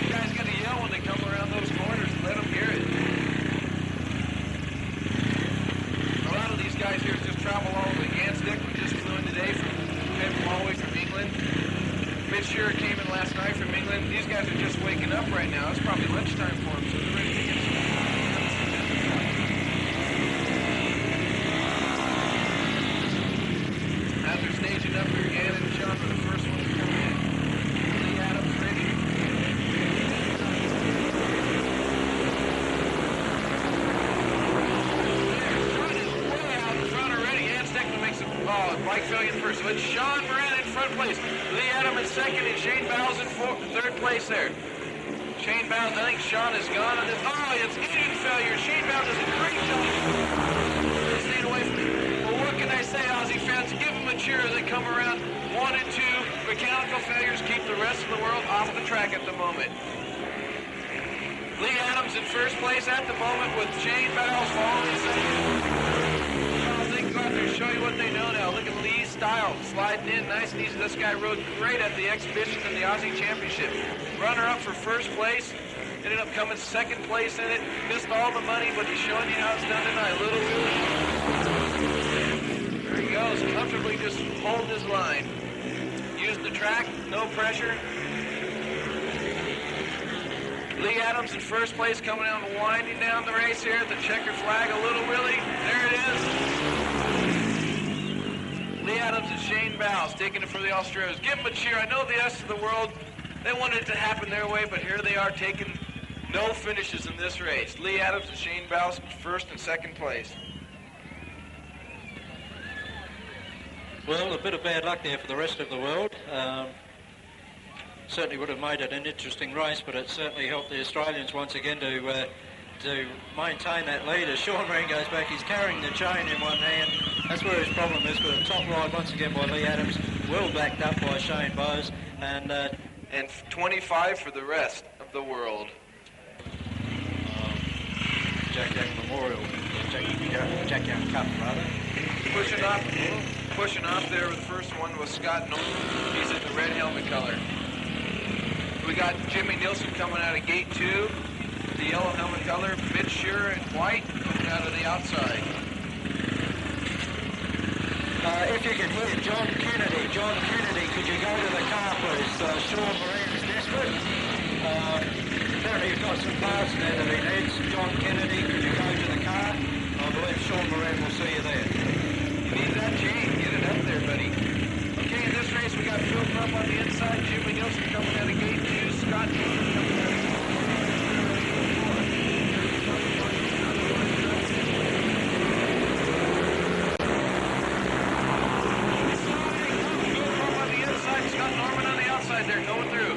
You guys got to yell when they come around those corners. Let them hear it. A lot of these guys here just travel all over. Jan Stackman just flew in today came all the way from England. Mitch Shearer came in last night from England. These guys are just waking up right now. It's probably lunchtime for them, so they're ready to get some. As they're staging up here, Jan and Sean are the first ones to come in. Lee Adams ready. Front is way out in front already. Jan Steckman makes a bike failure first. So it's Sean Moran in front place. Lee Adams in second and Shane Bowles in third place there. Shane Bowles, I think Sean is gone on this. Oh, it's engine failure. Shane Bowles does a great job. Staying away from it. Well, what can I say, Aussie fans? Give them a cheer as they come around 1 and 2. Mechanical failures keep the rest of the world off the track at the moment. Lee Adams in first place at the moment with Shane Bowles following second. Oh, they go out there and show you what they know now. Look at Lee's style. Sliding in nice and easy. This guy rode great at the exhibition and the Aussie Championship. Runner-up for first place. Ended up coming second place in it. Missed all the money, but he's showing you how it's done tonight. Little There he goes. Comfortably just holding his line. Using the track. No pressure. Lee Adams in first place coming down, winding down the race here at the checkered flag. A little Willie. There it is. Lee Adams and Shane Bowles taking it for the Australians. Give them a cheer. I know the rest of the world, they wanted it to happen their way, but here they are taking no finishes in this race. Lee Adams and Shane Bowles first and second place. Well, a bit of bad luck there for the rest of the world. Certainly would have made it an interesting race, but it certainly helped the Australians once again to maintain that lead. As Sean Moran goes back, he's carrying the chain in one hand. That's where his problem is, but a top ride once again by Lee Adams, well backed up by Shane Bowes. And and 25 for the rest of the world. Jack Young Memorial, Jack Young Cup rather. Pushing off there, the first one was Scott Norman. He's in the red helmet color. We got Jimmy Nielsen coming out of gate 2, the yellow helmet color. Mitch Shearer in white coming out of the outside. If you can hear John Kennedy, could you go to the car please? Sean Moran's desperate. Apparently you've got some parts there that he needs. John Kennedy, could you go to the car? I believe Sean Moran will see you there. You need that chain. Get it up there, buddy. Okay, in this race we got Phil Crump on the inside, Jimmy Nielsen coming out of gate 2, Scott Norman coming out of gate 4. Scott Norman on the outside there, going through.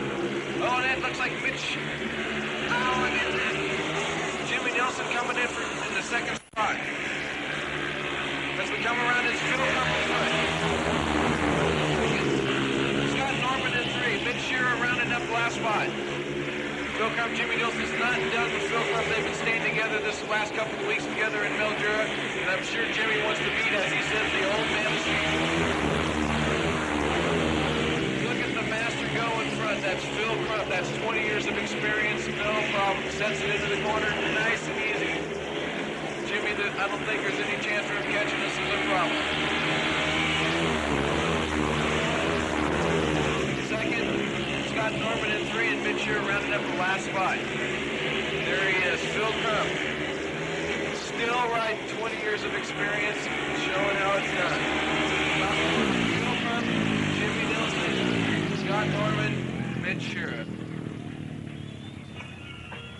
Oh, and it looks like Mitch. Oh, and then Jimmy Nielsen coming in in the second spot. As we come around, it's Phil Crump in front. Scott Norman in 3. Mitch Shearer rounding up last spot. Phil Crump, Jimmy Nielsen's not done with Phil Crump. They've been staying together this last couple of weeks together in Mildura, and I'm sure Jimmy wants to beat, as he says, the old man. That's Phil Crump. That's 20 years of experience. No problem. Sets it into the corner. Nice and easy. Jimmy, I don't think there's any chance for him catching this as a problem. Second, Scott Norman in 3, and Mitch Shearer rounding up the last spot. There he is, Phil Crump. Still riding, 20 years of experience, showing how it's done. Phil Crump, Jimmy Nielsen, Scott Norman, Mitch Shearer.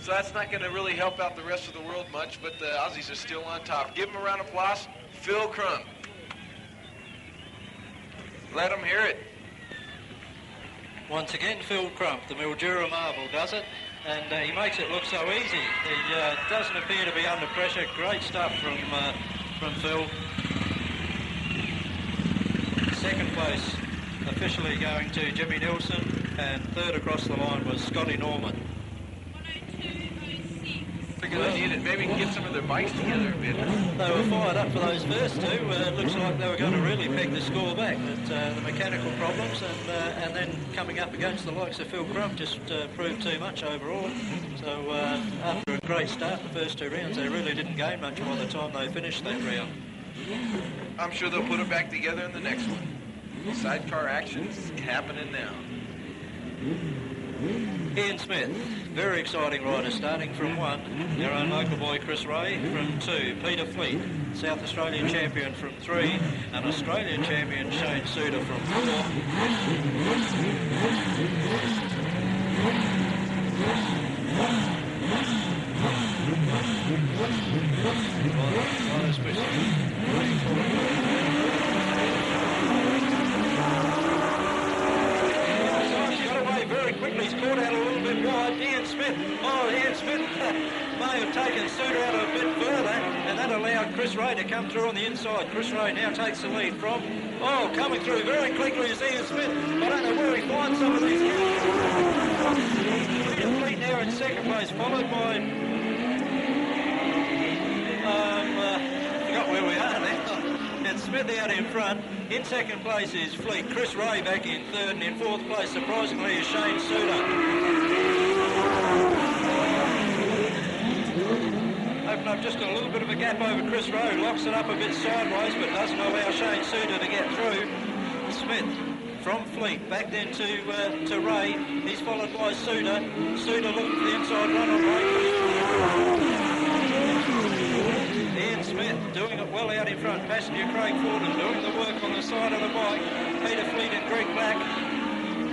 So that's not going to really help out the rest of the world much, but the Aussies are still on top. Give them a round of applause. Phil Crump. Let them hear it. Once again, Phil Crump, the Mildura Marvel, does it, and he makes it look so easy. He doesn't appear to be under pressure. Great stuff from Phil. Second place officially going to Jimmy Nielsen, and third across the line was Scotty Norman. Figure they needed, maybe get some of their bikes together a bit. They were fired up for those first two. It looks like they were going to really peg the score back, but the mechanical problems and then coming up against the likes of Phil Crump just proved too much overall. So after a great start, the first 2 rounds, they really didn't gain much by the time they finished that round. I'm sure they'll put it back together in the next one. Sidecar action's happening now. Ian Smith, very exciting rider, starting from 1, our own local boy Chris Ray, from 2, Peter Fleet, South Australian champion from 3, and Australian champion Shane Suter from 4. Very quickly, he's caught out a little bit wide. Ian Smith may have taken Suter out a bit further, and that allowed Chris Ray to come through on the inside. Chris Ray now takes the lead from, coming through very quickly is Ian Smith. I don't know where he finds some of these guys. Peter Fleet now in second place, followed by, forgot where we are now. And Smith out in front. In second place is Fleet. Chris Ray back in third, and in fourth place, surprisingly, is Shane Suter. Open up just a little bit of a gap over Chris Ray, locks it up a bit sideways, but doesn't allow Shane Suter to get through. Smith from Fleet back then to Ray. He's followed by Suter. Suter looking for the inside run on Ray. Smith doing it well out in front. Passenger Craig Forden doing the work on the side of the bike. Peter Fleet and Greg Black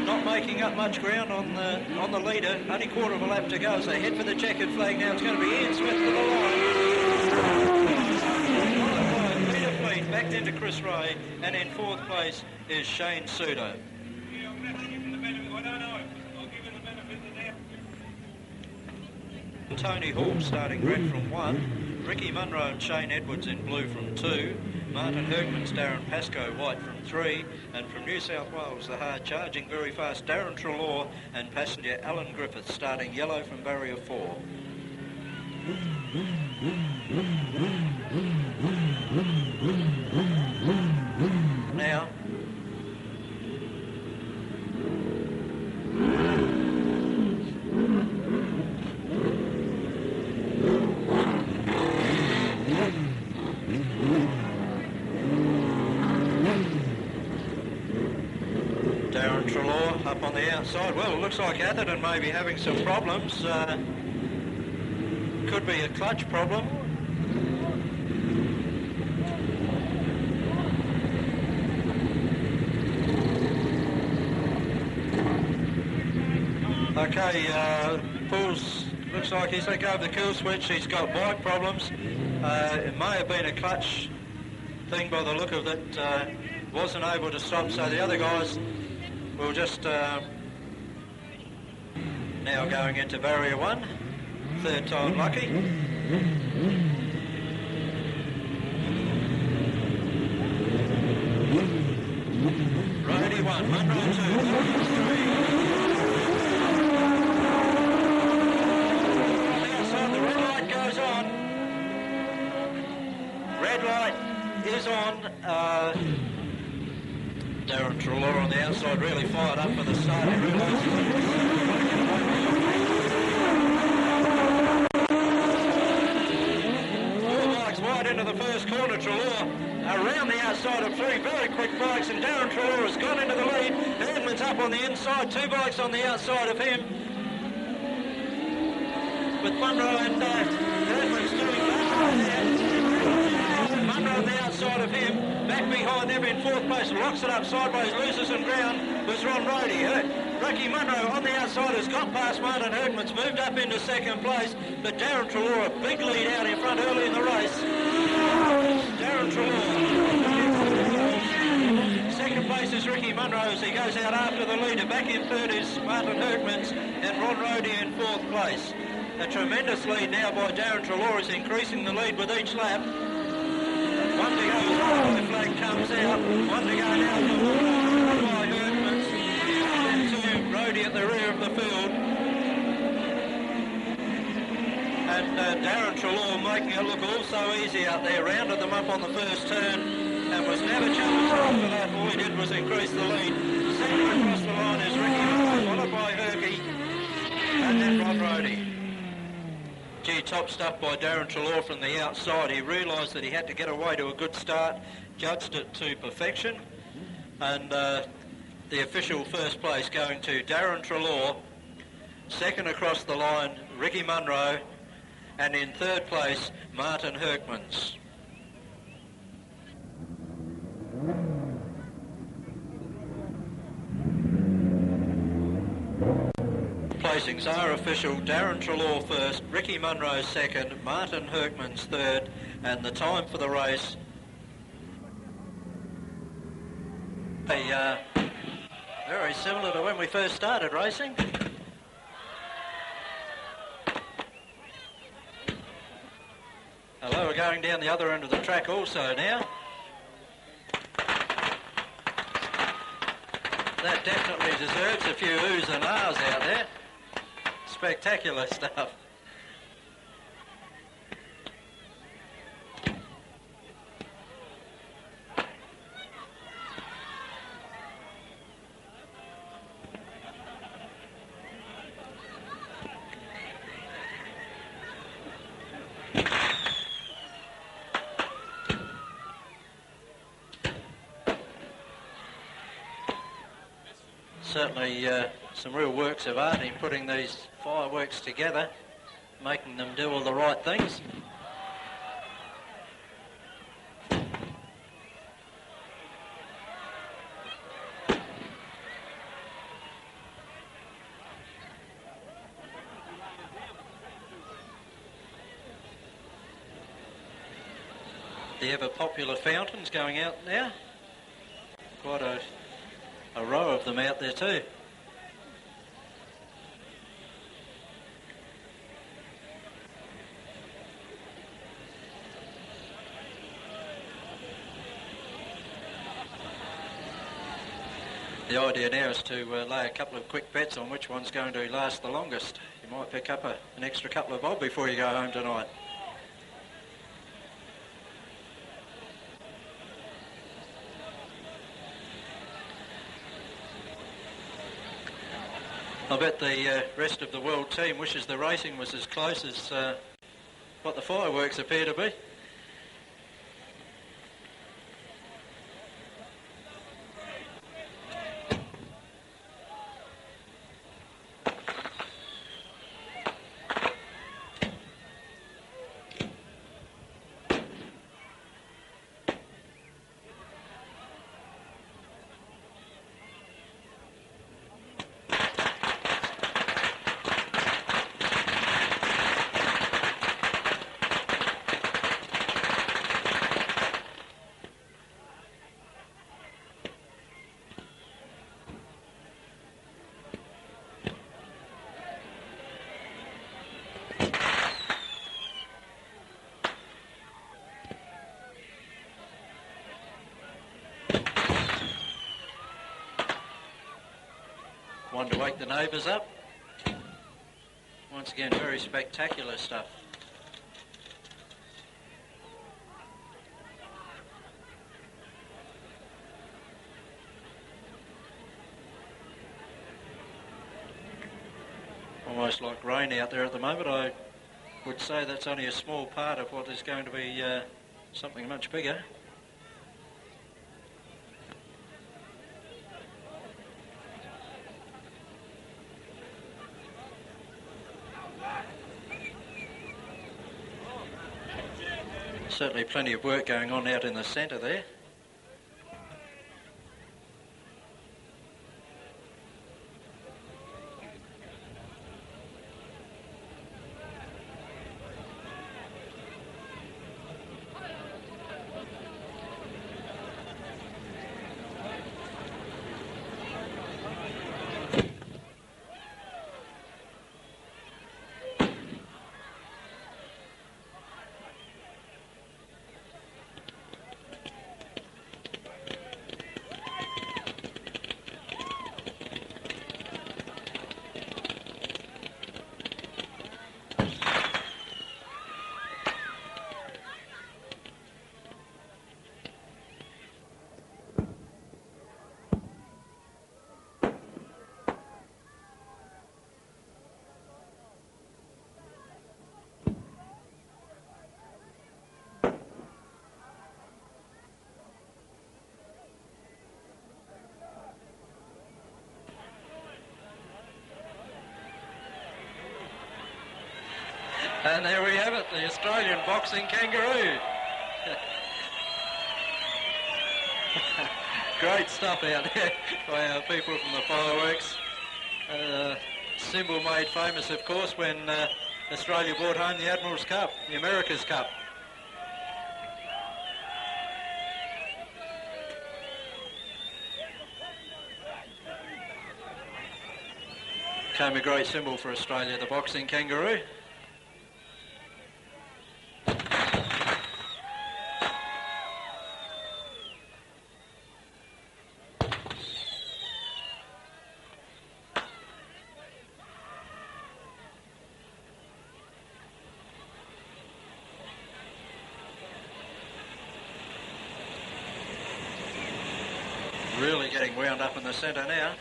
not making up much ground on the leader. Only quarter of a lap to go, so head for the checkered flag now. It's going to be Ian Smith to the line. Peter Fleet backed into Chris Ray, and in fourth place is Shane Suter. Tony Hall starting red from 1. Ricky Munro and Shane Edwards in blue from 2, Martin Herkmans, Darren Pascoe white from 3, and from New South Wales the hard charging very fast Darren Treloar and passenger Alan Griffith starting yellow from barrier 4. Now Darren Treloar up on the outside. Well, it looks like Atherton may be having some problems. Could be a clutch problem. Okay, Paul's looks like he's let go of the kill switch. He's got bike problems. It may have been a clutch thing by the look of it. Wasn't able to stop, so the other guys will just now going into barrier 1. Third time lucky. Roadie 1, Munro 2, 3. Outside, the red light goes on. Red light is on. Darren Treloar on the outside really fired up for the start. He wide into the first corner. Treloar around the outside of 3 very quick bikes, and Darren Treloar has gone into the lead. Herkmans up on the inside, 2 bikes on the outside of him, with Munro and Herkmans doing that. Munro on the outside of him, back behind them in 4th place, locks it up sideways, loses some ground, was Ron Roadie. Ricky Munro on the outside has got past Martin Herkmans, moved up into 2nd place, but Darren Treloar, a big lead out in front early in the race. Darren Treloar. 2nd place is Ricky Munro as he goes out after the leader. Back in 3rd is Martin Herkmans and Ron Roadie in 4th place. A tremendous lead now by Darren Treloar is increasing the lead with each lap. 1 to go as the flag comes out. 1 to go now by Herkmans. Then 2 Roadie at the rear of the field. And Darren Treloar making it look all so easy out there. Rounded them up on the first turn and was never challenged after that. All he did was increase the lead. Second across the line is Ricky Munro, followed by Herky and then Ron Roadie. Gee, top stuff by Darren Treloar from the outside. He realised that he had to get away to a good start, judged it to perfection, and the official first place going to Darren Treloar, 2nd across the line Ricky Munro, and in 3rd place Martin Herkmans. Placings are official. Darren Treloar 1st, Ricky Munro 2nd, Martin Herkmans 3rd, and the time for the race. Very similar to when we first started racing. Hello, we're going down the other end of the track also now. That definitely deserves a few oohs and ahs out there. Spectacular stuff. Certainly some real works of art in putting these fireworks together, making them do all the right things. The ever popular fountains going out now. Quite a row of them out there too. The idea now is to lay a couple of quick bets on which one's going to last the longest. You might pick up an extra couple of bob before you go home tonight. I bet the rest of the world team wishes the racing was as close as what the fireworks appear to be. One to wake the neighbours up. Once again, very spectacular stuff. Almost like rain out there at the moment. I would say that's only a small part of what is going to be something much bigger. Certainly plenty of work going on out in the centre there. And there we have it, the Australian boxing kangaroo. Great stuff out there by our people from the fireworks. Symbol made famous, of course, when Australia brought home the Admiral's Cup, the America's Cup. Became a great symbol for Australia, the boxing kangaroo. Really getting wound up in the centre now.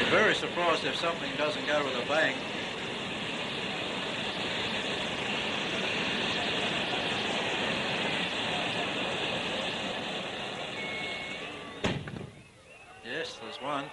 Very surprised if something doesn't go with a bang. Yes, there's one.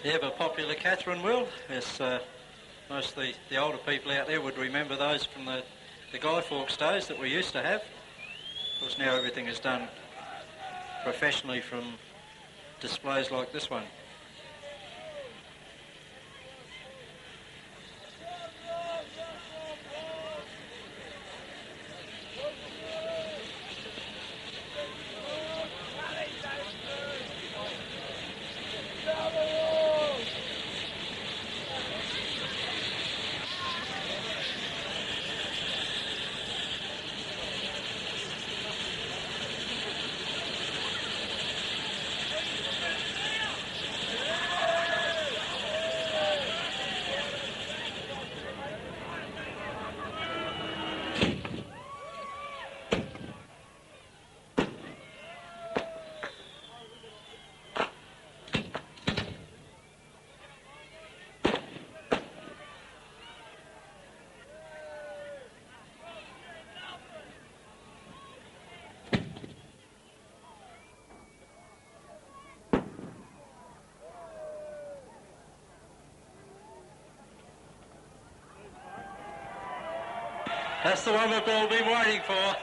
The ever popular Catherine wheel. Yes, most of the older people out there would remember those from the Guy Fawkes days that we used to have. Of course, now everything is done professionally from displays like this one. That's the one we've all been waiting for.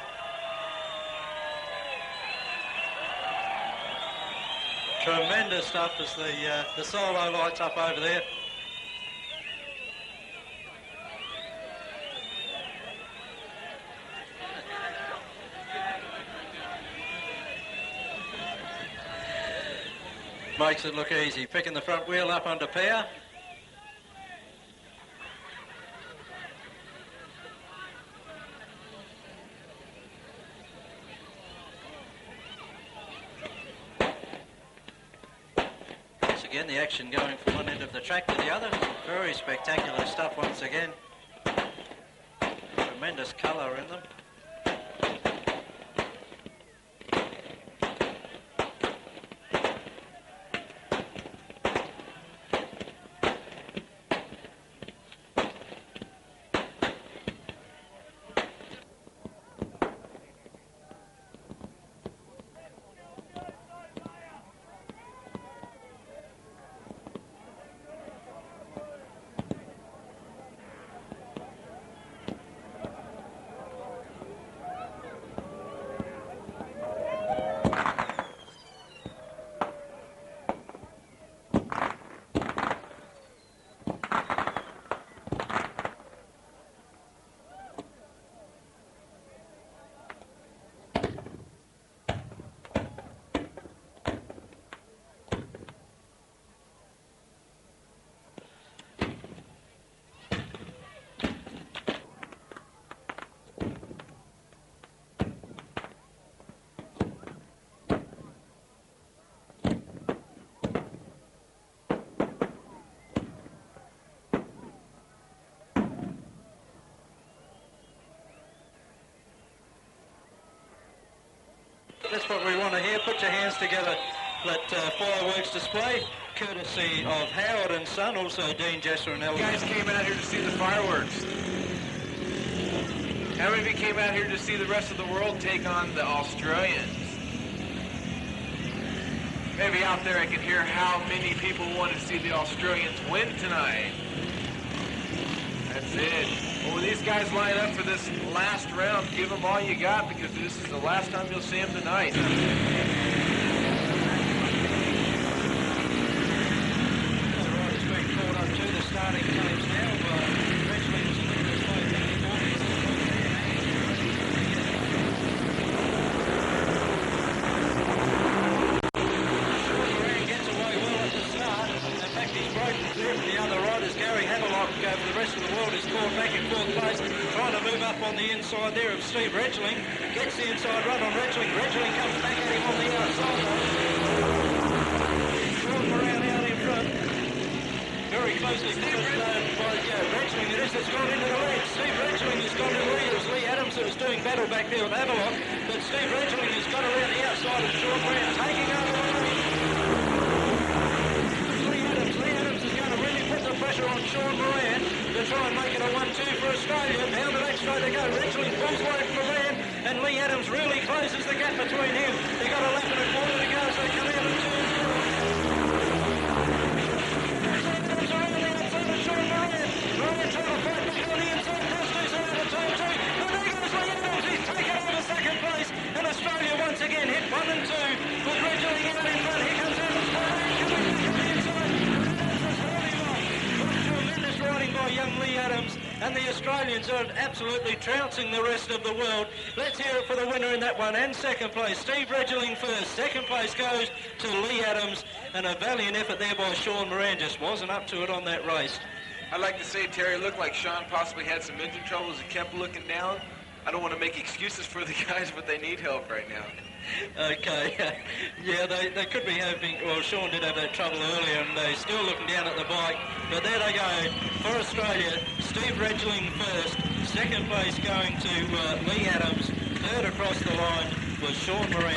Tremendous stuff as the solo lights up over there. Makes it look easy. Picking the front wheel up under power. Again, the action going from one end of the track to the other. Very spectacular stuff once again. Tremendous colour in them. That's what we want to hear. Put your hands together. Let fireworks display, courtesy of Howard and Son, also Dean Jesser and Elgin. You guys came out here to see the fireworks. How many of you came out here to see the rest of the world take on the Australians? Maybe out there I can hear how many people want to see the Australians win tonight. That's it. Well, when these guys line up for this last round, give them all you got because this is the last time you'll see them tonight. The riders being called up to the starting teams now. Eventually, there's a little bit slow gets away well at the start. In fact, he's broken through from the other riders. Gary Havelock over the rest of the world is caught back in fourth place, trying to move up on the inside there of Steve Retchling. Gets the inside run on Retchling. Retchling comes back at him on the outside. Sean Moran out in front. Very closely followed by Retchling. It is that's gone into the lead. Steve Retchling has gone to the lead. It was Lee Adams who was doing battle back there with Havelock, but Steve Retchling has got around the outside of Sean Moran, taking over the lead. Lee Adams is going to really put the pressure on Sean Moran to try and make it a 1-2 for Australia. Down the back straight they go. Retchling pulls away from Moran, and Lee Adams really closes the gap between him. They got a lap and a quarter to go, so they come out of 2-0. and the Australians are absolutely trouncing the rest of the world. Let's hear it for the winner in that one, and second place, Steve Regeling first. Second place goes to Lee Adams, and a valiant effort there by Sean Moran. Just wasn't up to it on that race. I'd like to say, Terry, it looked like Sean possibly had some engine troubles and kept looking down. I don't want to make excuses for the guys, but they need help right now. Okay, yeah, they could be having, well, Sean did have that trouble earlier, and they're still looking down at the bike, but there they go, for Australia, Steve Regeling first, second place going to Lee Adams, third across the line was Sean Moran.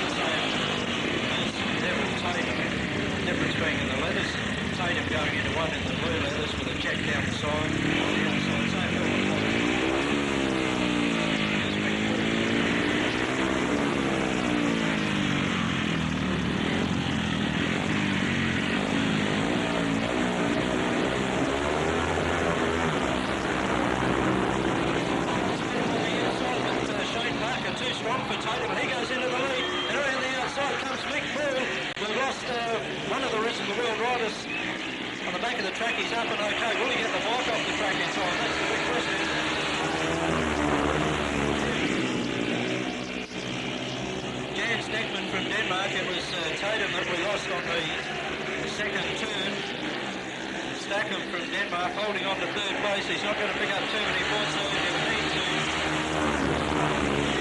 There was Tatum, difference being in the leathers, Tatum going into one in the blue leathers with a check down the side, on the outside, same track, he's up and okay. Will he get the bike off the track in time? That's the big question. Jan Stackman from Denmark. It was Tatum that we lost on the second turn. Stackman from Denmark holding on to third place. He's not going to pick up too many points, so he's going to need to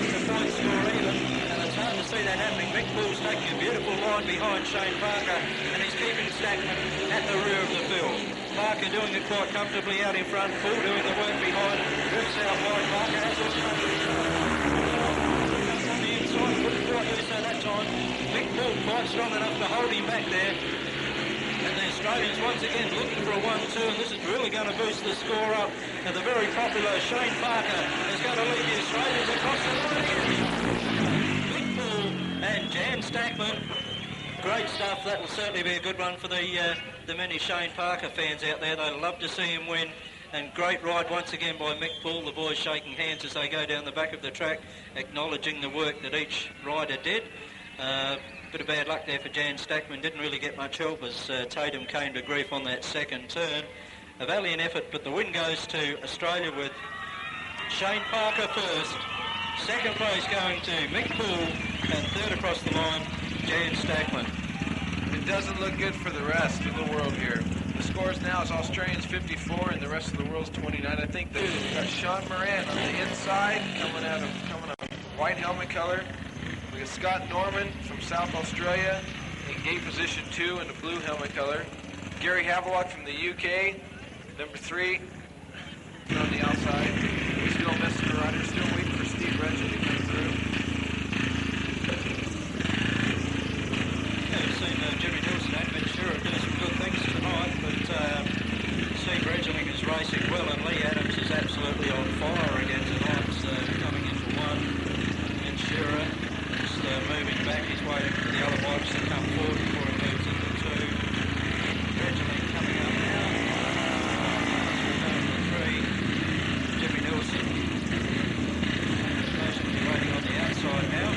keep the point score even. And it's hard to see that happening. Mick Bull's taking a beautiful line behind Shane Parker, and he's keeping Stackman at the rear of the field. Parker doing it quite comfortably out in front. Bull doing the work behind. Drifts out wide. Parker has it on the inside. Couldn't quite do so that time. Mick Bull quite strong enough to hold him back there. And the Australians once again looking for a 1-2, and this is really going to boost the score up. And the very popular Shane Parker is going to lead the Australians across the line again. Mick Bull and Jan Stackman. Great stuff. That will certainly be a good one for the many Shane Parker fans out there. They'll love to see him win. And great ride once again by Mick Bull. The boys shaking hands as they go down the back of the track, acknowledging the work that each rider did. Bit of bad luck there for Jan Stackman. Didn't really get much help as Tatum came to grief on that second turn. A valiant effort, but the win goes to Australia with Shane Parker first. Second place going to Mick Bull, and third across the line, Jan Stackman. It doesn't look good for the rest of the world here. The scores now is Australians 54 and the rest of the world's 29. I think that we've got Sean Moran on the inside coming out of white helmet color. We got Scott Norman from South Australia in gate position 2 in the blue helmet color. Gary Havelock from the UK, number 3 on the outside. We're still messing around here, still waiting for Steve Regeling to come through. Jimmy Nielsen and Ben Shearer doing some good things tonight, but Steve Regeling is racing well, and Lee Adams is absolutely on fire again tonight, coming into one. Ben Shearer just moving back, he's waiting for the other bikes to come forward before he moves into two. Regeling coming up now. Number 3, Jimmy Nielsen. Patiently waiting on the outside now.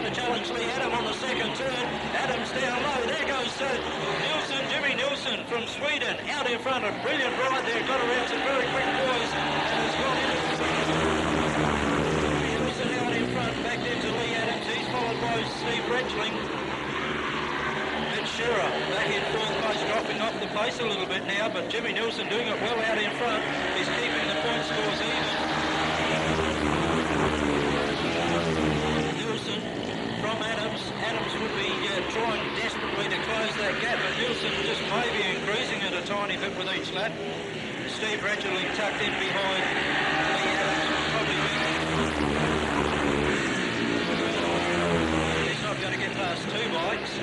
Challenge Lee Adam on the second turn. Adams down low. There goes Nielsen, Jimmy Nielsen from Sweden, out in front. A brilliant ride there. Got around some very quick boys and has gone into Nielsen out in front, back into Lee Adams. He's followed by Steve Regeling. Ben Shearer back in fourth place, dropping off the pace a little bit now, but Jimmy Nielsen doing it well out in front. He's keeping the point scores even. From Adams would be trying desperately to close that gap, but Nielsen just maybe increasing it a tiny bit with each lap. Steve Regeling tucked in behind Lee Adams, probably he's not going to get past two bikes,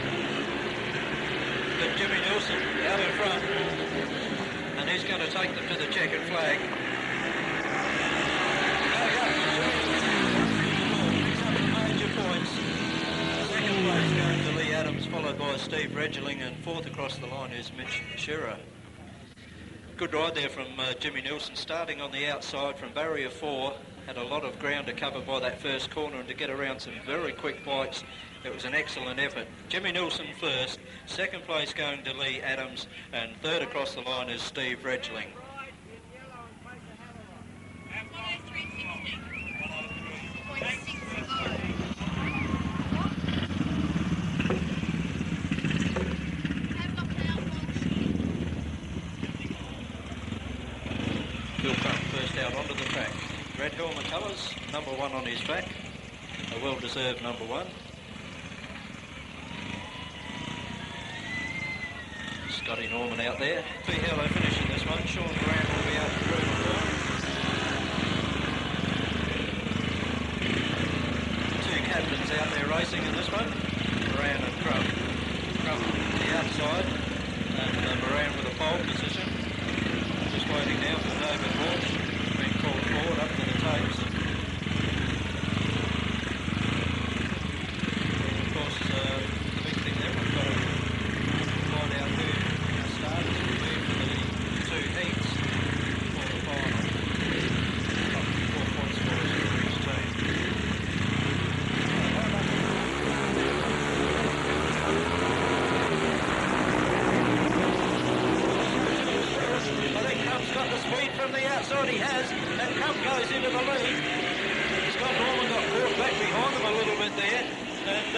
but Jimmy Nielsen out in front, and he's going to take them to the checkered flag. Second place going to Lee Adams, followed by Steve Regeling, and fourth across the line is Mitch Shearer. Good ride there from Jimmy Nielsen, starting on the outside from barrier 4. Had a lot of ground to cover by that first corner, and to get around some very quick bikes, it was an excellent effort. Jimmy Nielsen first, second place going to Lee Adams, and third across the line is Steve Redgling. Phil Crump first out onto the track. Red helmet colours, number 1 on his back, a well-deserved number 1. Scotty Norman out there. See how they finish in this one. Sean Moran will be out to prove it well. Two captains out there racing in this one, Moran and Crump. Crump to the outside, and Moran with a pole position. Just waiting now for David Walsh, being called forward up to the tapes. Of course, the big thing there, we've got to find out who our starters will be for the 2 heats for the final. Up to 4 points for each team. I think Crump's got the speed from the outside, he has, and Crump goes into the lead. Scott Norman got caught back behind him a little bit there, and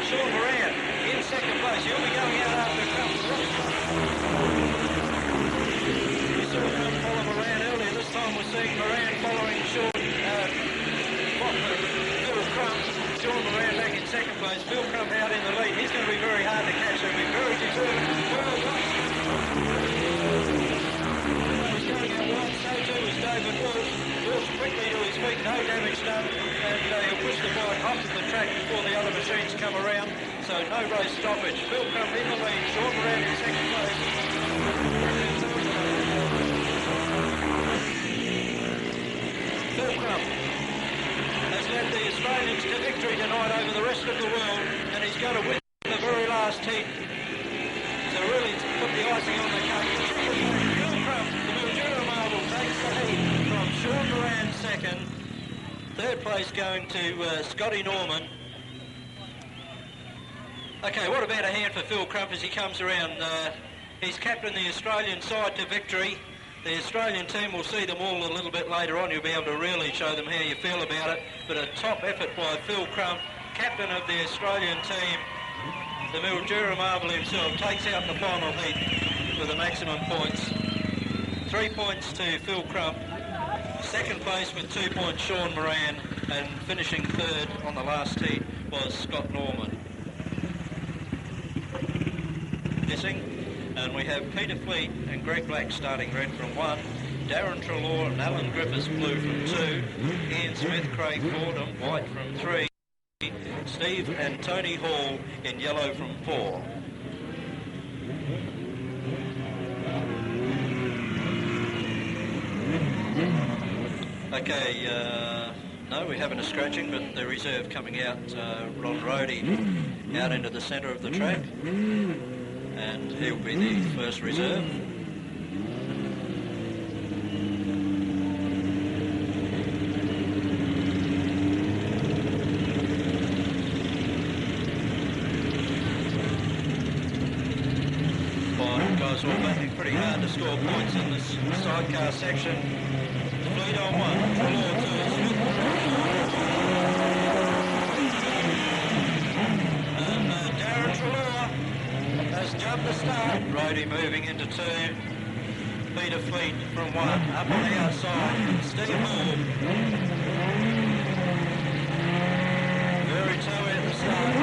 Sean Moran in second place. He'll be going out after Crump. We saw Crump follow Moran earlier. This time we're seeing Moran following Phil Crump. Sean Moran back in second place. Phil Crump out in the lead. He's going to be very hard to catch. He'll be very deserved. So too is David Walsh. Walsh quickly to his feet, no damage done, and he'll push the bike off the track before the other machines come around, so no race stoppage. Phil Crump in the lead, Sean Moran in second place. Phil Crump has led the Australians to victory tonight over the rest of the world, and he's going to win the very last heat. So really to put the icing on the cake. Phil Crump, the Mildura Marble, takes the lead from Sean Moran second. Third place going to Scotty Norman. Okay, what about a hand for Phil Crump as he comes around? He's captained the Australian side to victory. The Australian team will see them all a little bit later on. You'll be able to really show them how you feel about it. But a top effort by Phil Crump, captain of the Australian team. The Mildura Marble himself takes out the final heat with the maximum points. 3 points to Phil Crump. Second place with 2 points Sean Moran, and finishing third on the last heat was Scott Norman. Missing, and we have Peter Fleet and Greg Black starting red from 1, Darren Treloar and Alan Griffiths blue from 2, Ian Smith, Craig Fordham white from 3, Steve and Tony Hall in yellow from 4. Okay, no, we haven't a scratching, but the reserve coming out, Ron Rhodey, out into the centre of the track, and he'll be the first reserve. Guys all battling pretty hard to score points in this sidecar section. Fleet on 1, Treloar 2, Smith. And Darren Treloar has jumped the start. Rhodey moving into 2. Peter Fleet from 1, up on the outside. Steve Hall. Very towy at the start.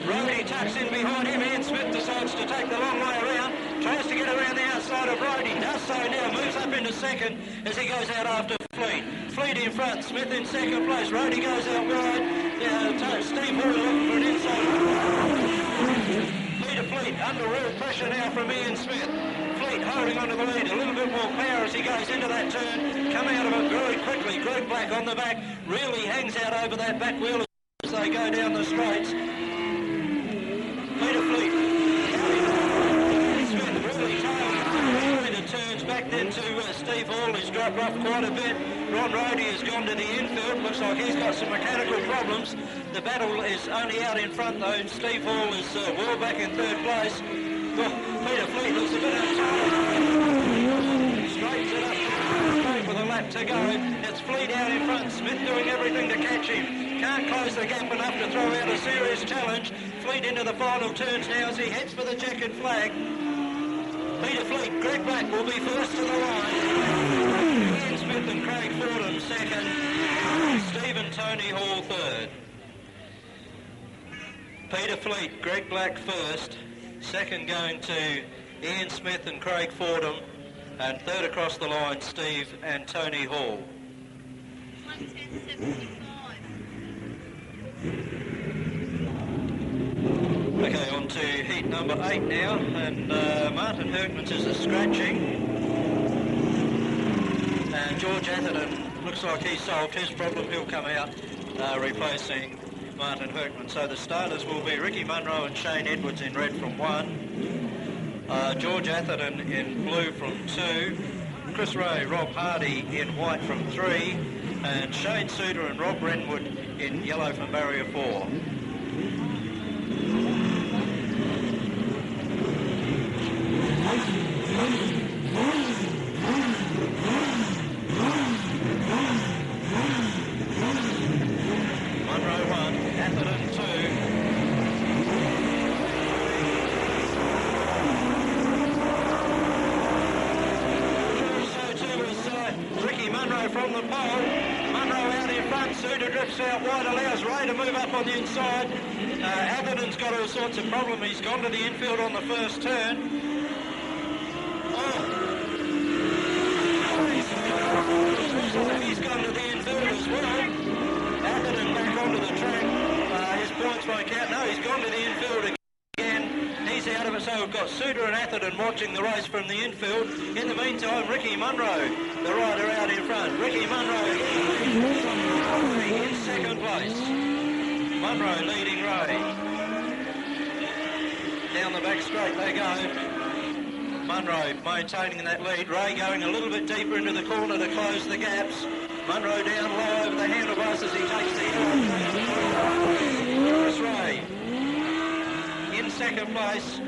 Rhodey tucks in behind him. Ian Smith decides to take the long way around. Tries to get around the outside of Rhodey. Does so now. Moves up into second as he goes out after Fleet. Fleet in front. Smith in second place. Rhodey goes out wide. Steve Hall looking for an inside. Peter Fleet under real pressure now from Ian Smith. Fleet holding onto the lead. A little bit more power as he goes into that turn. Come out of it very quickly. Greg Black on the back. Really hangs out over that back wheel as they go down the straights. Peter Fleet. Smith really tails the turns back then to Steve Hall, who's dropped off quite a bit. Ron Rodey has gone to the infield. Looks like he's got some mechanical problems. The battle is only out in front though, and Steve Hall is well back in third place. Peter Fleet looks a bit untied. Straightens it up with a lap to go. It's Fleet out in front. Smith doing everything to catch him. Can't close the gap enough to throw out a serious challenge. Fleet into the final turns now as he heads for the checkered flag. Peter Fleet, Greg Black will be first to the line. Ian Smith and Craig Fordham second. Stephen Tony Hall third. Peter Fleet, Greg Black first. Second going to Ian Smith and Craig Fordham. And third across the line, Steve and Tony Hall. 1:10.75. Okay, on to heat number 8 now, and Martin Herkmans is a scratching. And George Atherton looks like he's solved his problem. He'll come out replacing Martin Herkmans. So the starters will be Ricky Munro and Shane Edwards in red from 1. George Atherton in blue from 2. Chris Ray, Rob Hardy in white from 3. And Shane Suter and Rob Renwood in yellow from barrier 4. Munro 1, Atherton 2. So too is Ricky Munro from the pole. Munro out in front, Suter drifts out wide, allows Ray to move up on the inside. Atherton's got all sorts of problems. He's gone to the infield on the first turn. He's gone to the infield as well. Atherton back onto the track. His points won't count. No, he's gone to the infield again. He's out of it. So we've got Suter and Atherton watching the race from the infield. In the meantime, Ricky Munro, the rider out in front. Ricky Munro in second place. Munro leading Ray. Down the back straight they go. Munro maintaining that lead. Ray going a little bit deeper into the corner to close the gaps. Munro down low over the handlebars as he takes the Chris Ray in second place.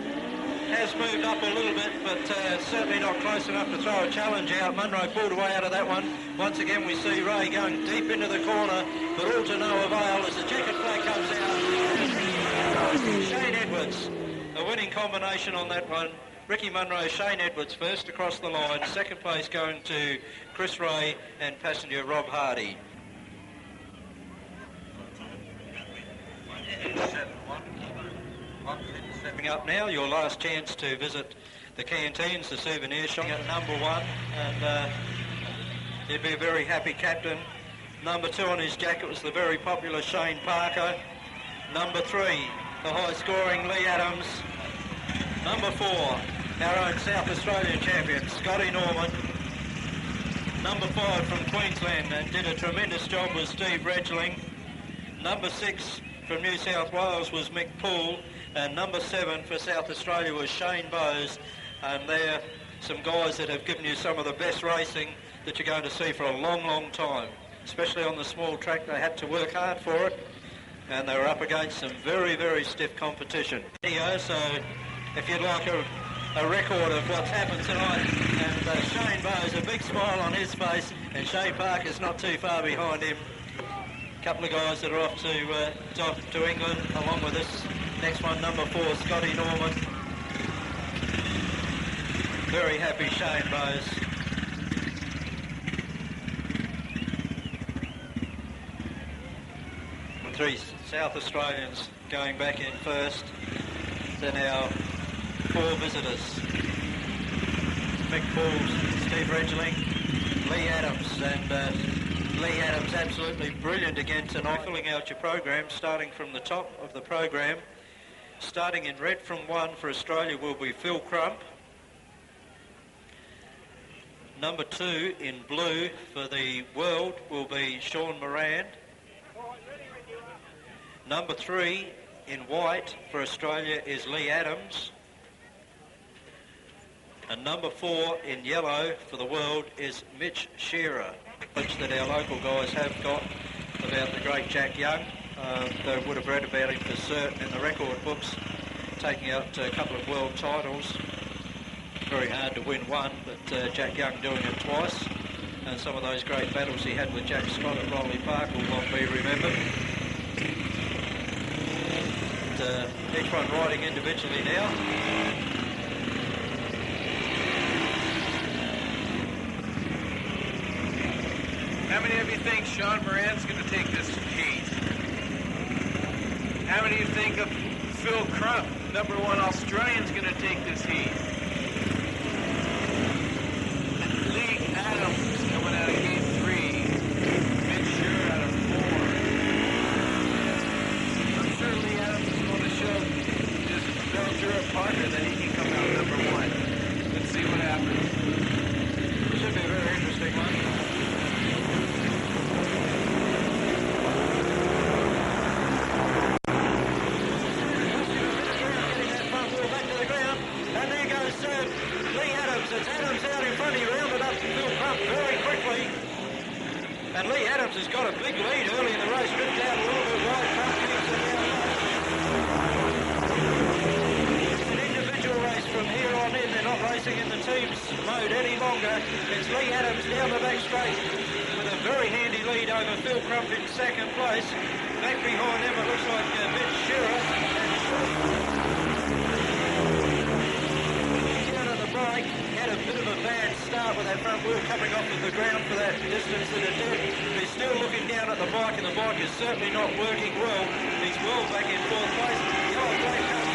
Has moved up a little bit, but certainly not close enough to throw a challenge out. Munro pulled away out of that one. Once again we see Ray going deep into the corner, but all to no avail as the checkered flag comes out. Shane Edwards, a winning combination on that one. Ricky Munro, Shane Edwards first across the line. Second place going to Chris Ray and passenger Rob Hardy. Stepping up now, your last chance to visit the canteens, the souvenir shop at number 1, and he'd be a very happy captain. Number 2 on his jacket was the very popular Shane Parker. Number 3, the high-scoring Lee Adams. Number 4, our own South Australian champion, Scotty Norman. Number 5 from Queensland and did a tremendous job was Steve Redgeling. Number 6 from New South Wales was Mick Poole. And number 7 for South Australia was Shane Bowes. And they're some guys that have given you some of the best racing that you're going to see for a long, long time. Especially on the small track, they had to work hard for it. And they were up against some very, very stiff competition. So if you'd like a record of what's happened tonight, and Shane Bowes, a big smile on his face, and Shane Parker's not too far behind him. A couple of guys that are off to England, along with this next one, number 4, Scotty Norman. Very happy Shane Bowes. 3 South Australians going back in first. Then our 4 visitors. Mick Poole, Steve Redgeling, Lee Adams, and Lee Adams absolutely brilliant again tonight. Filling out your program, starting from the top of the program. Starting in red from 1 for Australia will be Phil Crump. Number 2 in blue for the world will be Sean Moran. Number 3 in white for Australia is Lee Adams. And number 4 in yellow for the world is Mitch Shearer, which that our local guys have got about the great Jack Young. They would have read about him for certain in the record books, taking out a couple of world titles. Very hard to win one, but Jack Young doing it twice. And some of those great battles he had with Jack Scott at Rowley Park will long be remembered. And, each one riding individually now. How many of you think Sean Moran's going to take this heat? How many of you think of Phil Crump, number 1 Australian's going to take this heat? Lee Adams coming out of gate 3. Mitch Shearer out of 4. I'm sure Lee Adams is going to show his Ventura partner that he can come out number 1. Let's see what happens. Should be a very interesting one. It's Adams out in front. He rounded up Phil Crump very quickly. And Lee Adams has got a big lead early in the race. Ripped out a little bit wide. It's an individual race from here on in. They're not racing in the team's mode any longer. It's Lee Adams down the back straight with a very handy lead over Phil Crump in second place. Back behind him it looks like Mitch Shearer. Had a bit of a bad start with that front wheel coming off of the ground for that distance that it did. He's still looking down at the bike, and the bike is certainly not working well. He's well back in 4th place. Yellow flag comes.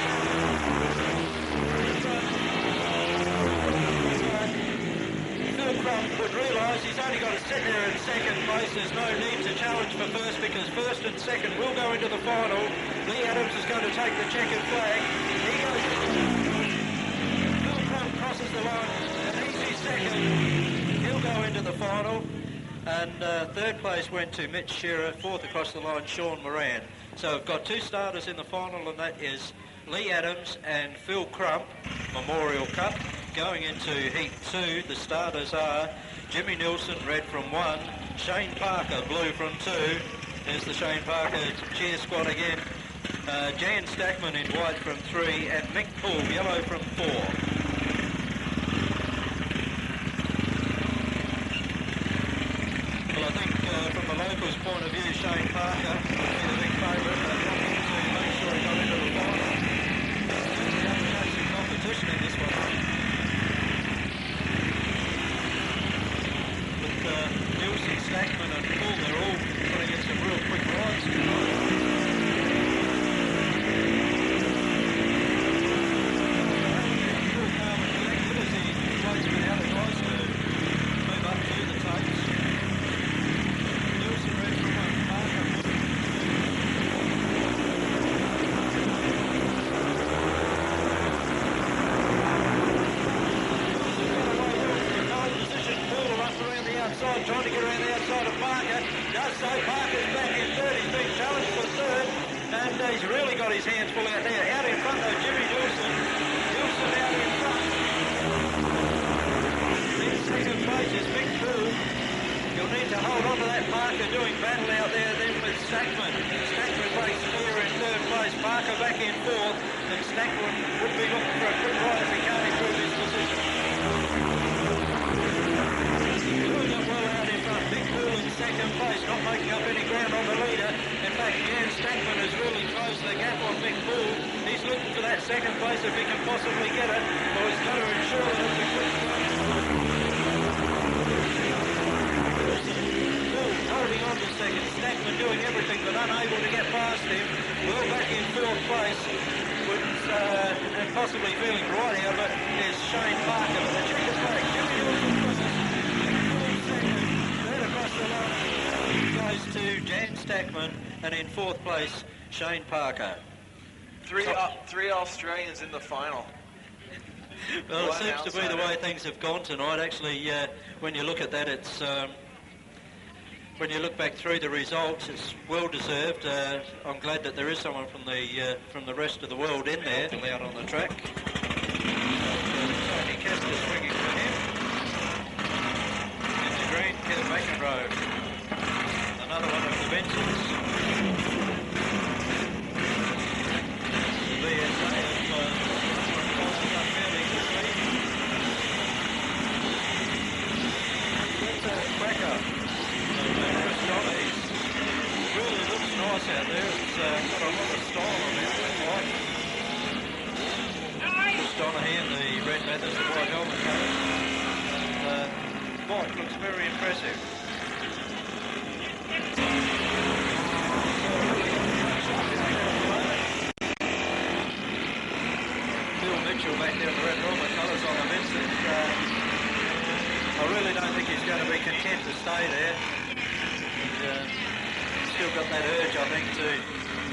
Phil Crump would realise he's only got to sit there in second place. There's no need to challenge for first, because first and second will go into the final. Lee Adams is going to take the checkered flag. He goes. Crosses the line, an easy second. He'll go into the final. And third place went to Mitch Shearer, fourth across the line, Sean Moran. So we've got 2 starters in the final, and that is Lee Adams and Phil Crump, Memorial Cup. Going into Heat 2, the starters are Jimmy Nilsson, red from 1, Shane Parker, blue from 2. There's the Shane Parker cheer squad again. Jan Stackman in white from 3, and Mick Poole, yellow from 4. Locals' point of view, Shane Parker would be the big favourite, but wanting to make sure he got into the final. There's some competition in this one. With Nilsson, Stackman and Paul, they're all putting in some real quick rides tonight. Real calm and collected as he waits for the other guys to move up to the tapes. Trying to get around the outside of Parker. Does so. Parker's back in third. He's been challenged for third. And he's really got his hands full out there. Out in front though, Jimmy Nilsson. Nilsson out in front. In second place is Mick Poole. You'll need to hold on to that Parker doing battle out there then with Stackman. Stackman breaks clear in third place. Parker back in fourth. And Stackman would be looking for a quick ride if he can't improve his position. Second place, not making up any ground on the leader. In fact, Jan Stackman has really closed the gap on Mick Poole. He's looking for that second place if he can possibly get it, or he's got to ensure that it's a quick place. Poole holding on to second. Stackman doing everything but unable to get past him. Well back in 4th place, and possibly feeling right out, but is Shane Parker. But the checkered flag, Jimmy Nilsson goes to Jan Stackman, and in 4th place, Shane Parker. Three Australians in the final. Well, it seems to be the way things have gone tonight. Actually, when you look at that, it's when you look back through the results, it's well deserved. I'm glad that there is someone from the rest of the world in there out on the track. Tony Kester swinging for him. Into green, Peter McEnroe. Another one of the Bensons. The BSA has up fairly quickly. That's a cracker. Really looks nice out there. It's got a lot of style on it. Donahue in the red leathers, the white helmet colours. And Mike looks very impressive. Phil Mitchell back there in the red helmet colours on the Vincent. I really don't think he's going to be content to stay there. He's still got that urge, I think, to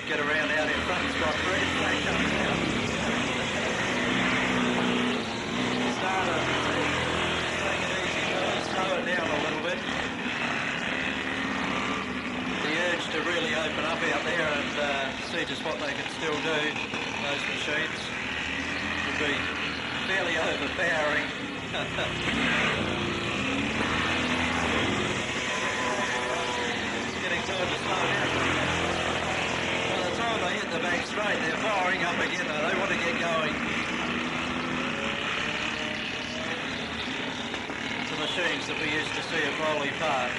get around out in front. He's got red flag coming out. Take it easy, fellas. Slow it down a little bit. The urge to really open up out there and see just what they can still do, those machines, would be fairly overpowering. Getting time to slow down. By the time they hit the back straight, they're firing up again though. They want to get going. The machines that we used to see at Rowley Park.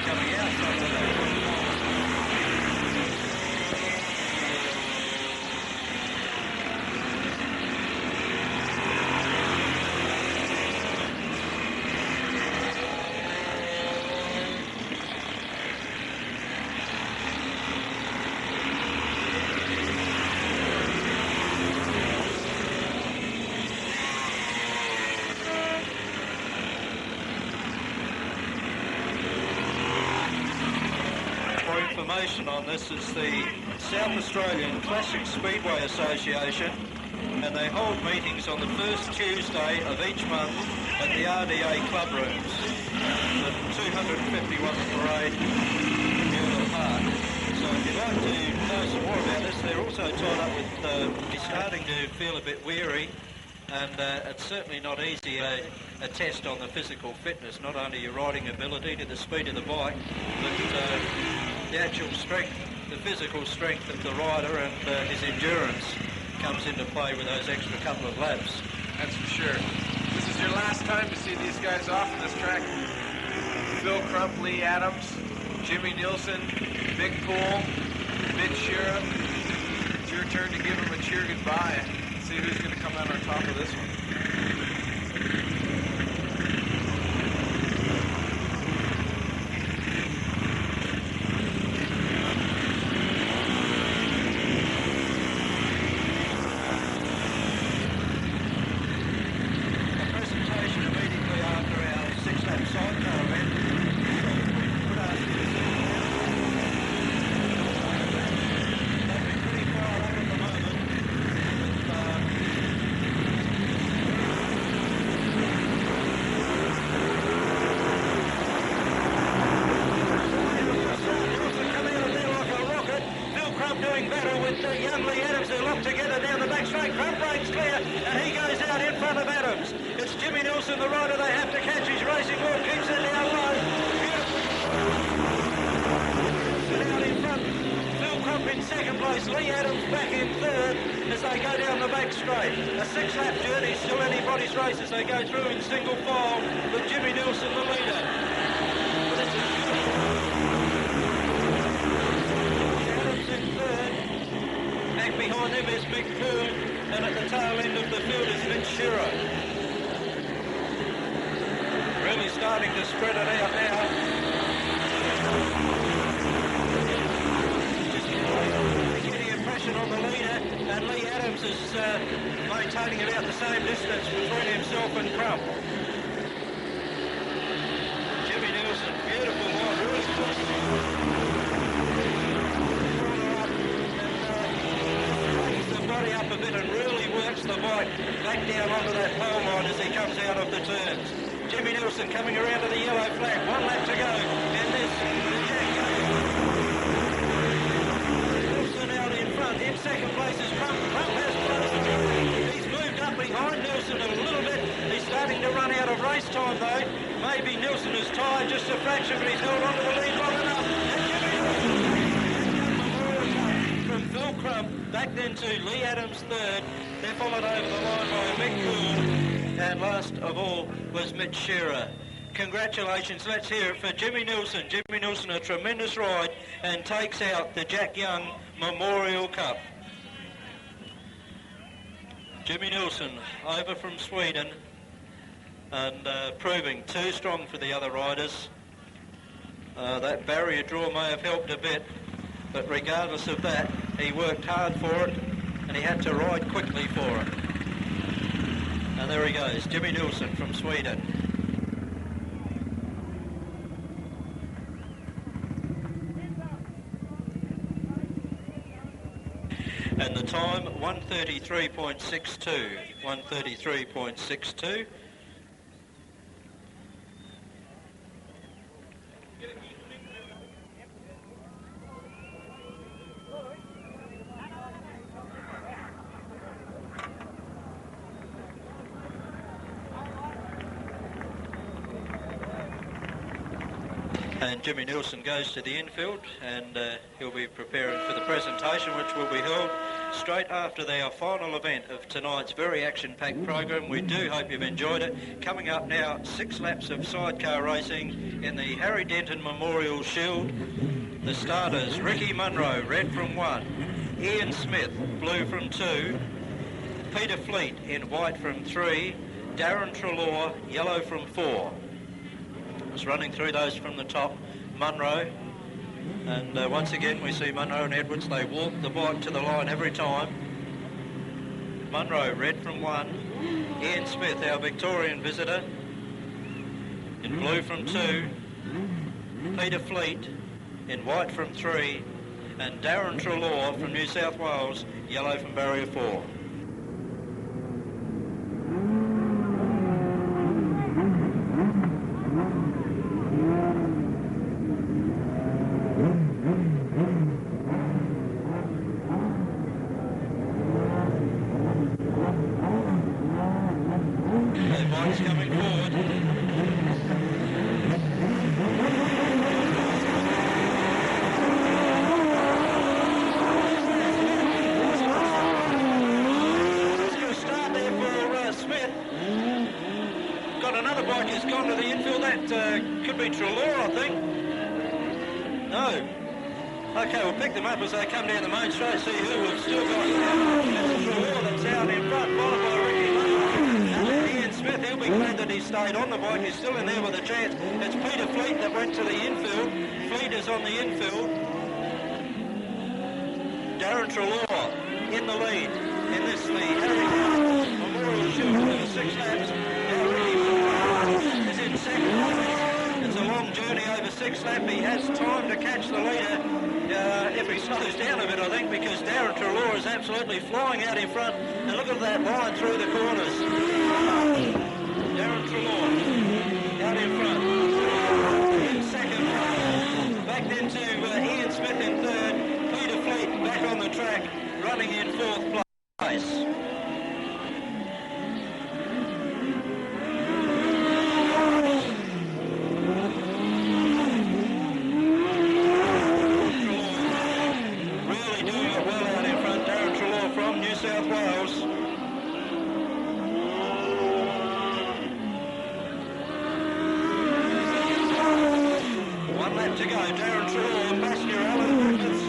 Coming out from the information on this is the South Australian Classic Speedway Association, and they hold meetings on the first Tuesday of each month at the RDA club rooms. The 251st parade here in the park. So if you'd like to know some more about this, they're also tied up with he's starting to feel a bit weary, and it's certainly not easy a test on the physical fitness, not only your riding ability to the speed of the bike, but the actual strength, the physical strength of the rider and his endurance comes into play with those extra couple of laps. That's for sure. This is your last time to see these guys off on this track. Phil Crump, Lee Adams, Jimmy Nielsen, Mick Poole, Mitch Shira. It's your turn to give them a cheer goodbye and see who's going to come out on top of this one. Adams is maintaining about the same distance between himself and Crump. Jimmy Nielsen, beautiful line, really pushes the body up a bit and really works the bike back down onto that pole line as he comes out of the turns. Jimmy Nielsen coming around to the yellow flag, 1 lap to go, and this Nielsen out in front. In second place is Crump. Crump has closed. He's moved up behind Nielsen a little bit. He's starting to run out of race time though. Maybe Nielsen is tired just a fraction, but he's held on to the lead long enough. From Phil Crump back then to Lee Adams third. They're followed over the line by Mick Gould. And last of all was Mitch Shearer. Congratulations, let's hear it for Jimmy Nielsen. Jimmy Nielsen, a tremendous ride, and takes out the Jack Young Memorial Cup. Jimmy Nielsen over from Sweden and proving too strong for the other riders. That barrier draw may have helped a bit, but regardless of that, he worked hard for it and he had to ride quickly for it. And there he goes, Jimmy Nielsen from Sweden. And the time, 1:33.62. 1:33.62. And Jimmy Nielsen goes to the infield and he'll be preparing for the presentation, which will be held straight after our final event of tonight's very action-packed program. We do hope you've enjoyed it. Coming up now, 6 laps of sidecar racing in the Harry Denton Memorial Shield. The starters, Ricky Munro, red from 1. Ian Smith, blue from 2. Peter Fleet in white from 3. Darren Treloar, yellow from 4. Just running through those from the top, Munro, and once again we see Munro and Edwards, they walk the bike to the line every time. Munro, red from 1, Ian Smith, our Victorian visitor, in blue from 2, Peter Fleet in white from 3, and Darren Treloar from New South Wales, yellow from barrier 4. Okay, we'll pick them up as they come down the main straight, see who we've still got. It's Treloar that's out in front, followed by Ricky Munro. Ian Smith, he'll be glad that he stayed on the bike. He's still in there with a chance. It's Peter Fleet that went to the infield. Fleet is on the infield. Darren Treloar in the lead in this, the Harry Denton Memorial Shield over 6 laps. Now Ricky Munro is in second place. It's a long journey over 6 laps. He has time to catch the leader if he slows down a bit, I think, because Darren Treloar is absolutely flying out in front. And look at that line through the corners. Darren Treloar out in front. In second place. Back then to Ian Smith in third. Peter Fleet back on the track, running in 4th place. To go, Darren Treloar, Passenger, Alan Griffiths,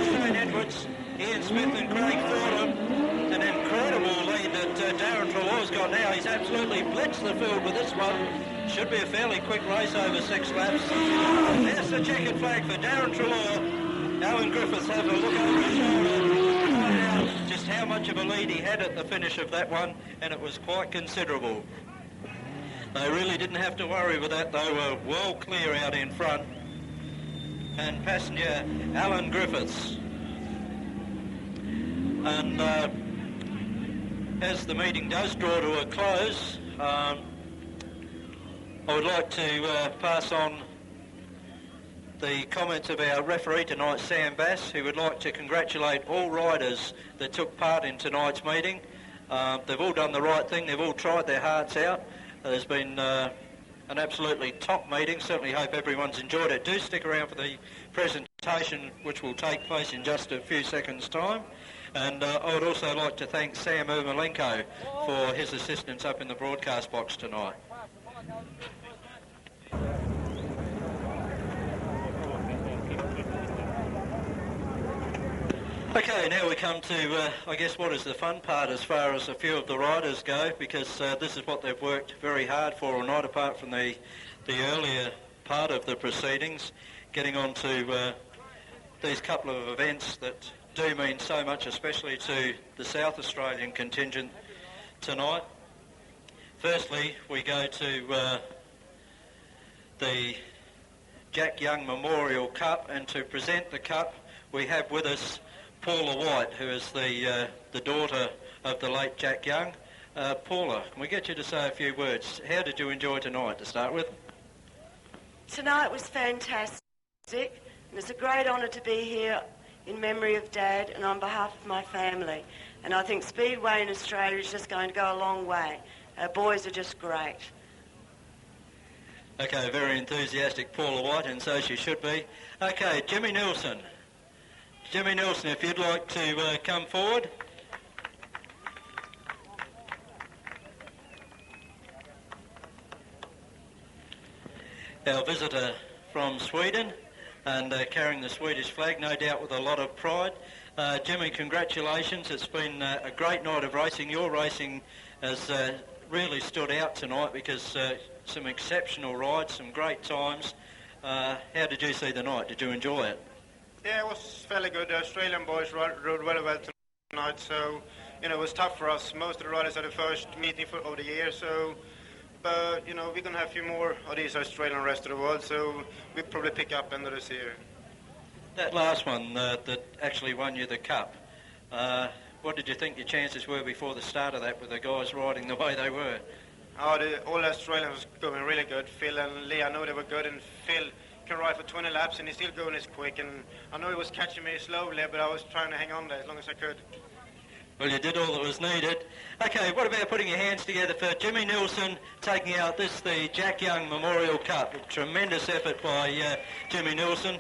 Shane Edwards, Ian Smith and Craig Fordham. An incredible lead that Darren Treloar's got now. He's absolutely blitzed the field with this one. Should be a fairly quick race over 6 laps. There's the checkered flag for Darren Treloar. Alan Griffiths has a look over his shoulder. Just much of a lead he had at the finish of that one, and it was quite considerable. They really didn't have to worry with that. They were well clear out in front. And passenger Alan Griffiths. And as the meeting does draw to a close, I would like to pass on the comments of our referee tonight, Sam Bass, who would like to congratulate all riders that took part in tonight's meeting. They've all done the right thing. They've all tried their hearts out. There's been an absolutely top meeting. Certainly hope everyone's enjoyed it. Do stick around for the presentation, which will take place in just a few seconds' time. And I would also like to thank Sam Ermolenko for his assistance up in the broadcast box tonight. Okay, now we come to, I guess, what is the fun part as far as a few of the riders go, because this is what they've worked very hard for all night, apart from the earlier part of the proceedings, getting on to these couple of events that do mean so much, especially to the South Australian contingent tonight. Firstly, we go to the Jack Young Memorial Cup, and to present the cup we have with us Paula White, who is the daughter of the late Jack Young. Paula, can we get you to say a few words? How did you enjoy tonight to start with? Tonight was fantastic, and it's a great honour to be here in memory of Dad and on behalf of my family. And I think Speedway in Australia is just going to go a long way. Our boys are just great. Okay, very enthusiastic Paula White, and so she should be. Okay, Jimmy Nielsen. Jimmy Nielsen, if you'd like to come forward. Our visitor from Sweden, and carrying the Swedish flag, no doubt with a lot of pride. Jimmy, congratulations. It's been a great night of racing. Your racing has really stood out tonight because some exceptional rides, some great times. How did you see the night? Did you enjoy it? Yeah, it was fairly good. The Australian boys rode really well tonight, so it was tough for us. Most of the riders had the first meeting of the year, so but we're gonna have a few more of these Australian rest of the world, so we'll probably pick up end of this year. That last one that actually won you the cup, what did you think your chances were before the start of that with the guys riding the way they were? All the Australians was going really good. Phil and Lee, I know they were good, and Phil can ride for 20 laps and he's still going as quick, and I know he was catching me slowly, but I was trying to hang on there as long as I could. Well, you did all that was needed. Okay, what about putting your hands together for Jimmy Nielsen taking out the Jack Young Memorial Cup? A tremendous effort by Jimmy Nielsen.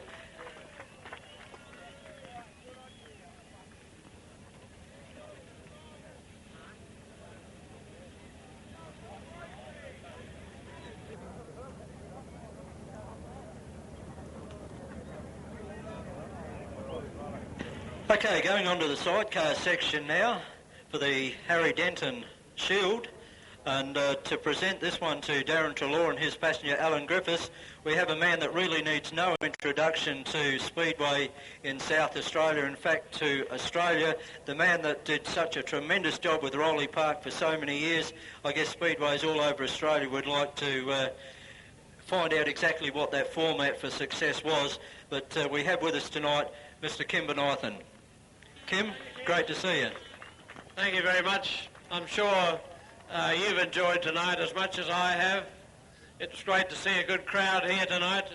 Okay, going on to the sidecar section now for the Harry Denton Shield, and to present this one to Darren Treloar and his passenger Alan Griffiths, we have a man that really needs no introduction to Speedway in South Australia, in fact to Australia, the man that did such a tremendous job with Roley Park for so many years. I guess Speedways all over Australia would like to find out exactly what that format for success was, but we have with us tonight Mr. Kim Benithan. Kim, great to see you. Thank you very much. I'm sure you've enjoyed tonight as much as I have. It's great to see a good crowd here tonight,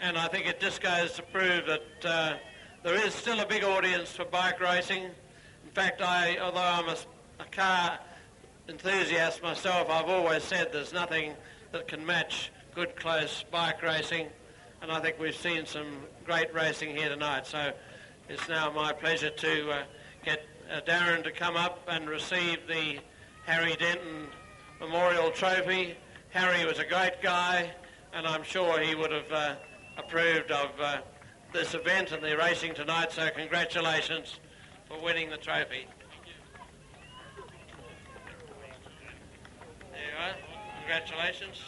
and I think it just goes to prove that there is still a big audience for bike racing. In fact, although I'm a car enthusiast myself, I've always said there's nothing that can match good close bike racing, and I think we've seen some great racing here tonight. So it's now my pleasure to get Darren to come up and receive the Harry Denton Memorial Trophy. Harry was a great guy, and I'm sure he would have approved of this event and the racing tonight, so congratulations for winning the trophy. There you are. Congratulations,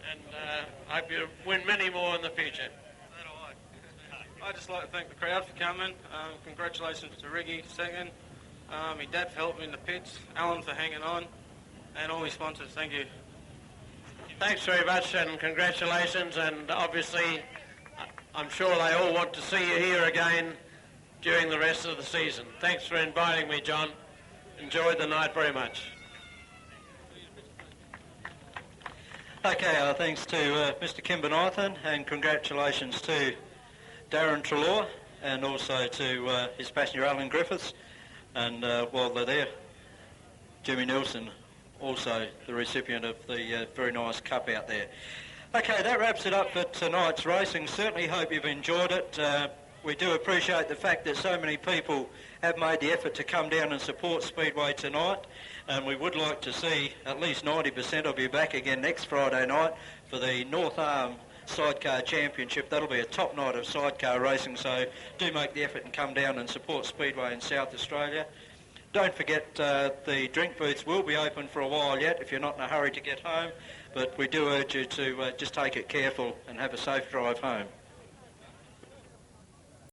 and I hope you win many more in the future. I'd just like to thank the crowd for coming. Congratulations to Riggy singing. My dad for helping me in the pits, Alan for hanging on, and all my sponsors. Thank you. Thanks very much and congratulations, and obviously I'm sure they all want to see you here again during the rest of the season. Thanks for inviting me, John. Enjoyed the night very much. Okay, thanks to Mr. Kimber-Nathan, and congratulations to Darren Treloar and also to his passenger Alan Griffiths, and while they're there, Jimmy Nielsen, also the recipient of the very nice cup out there. Okay, that wraps it up for tonight's racing. Certainly hope you've enjoyed it. We do appreciate the fact that so many people have made the effort to come down and support Speedway tonight, and we would like to see at least 90% of you back again next Friday night for the North Arm Sidecar Championship. That'll be a top night of sidecar racing, so do make the effort and come down and support Speedway in South Australia. Don't forget the drink booths will be open for a while yet if you're not in a hurry to get home, but we do urge you to just take it careful and have a safe drive home.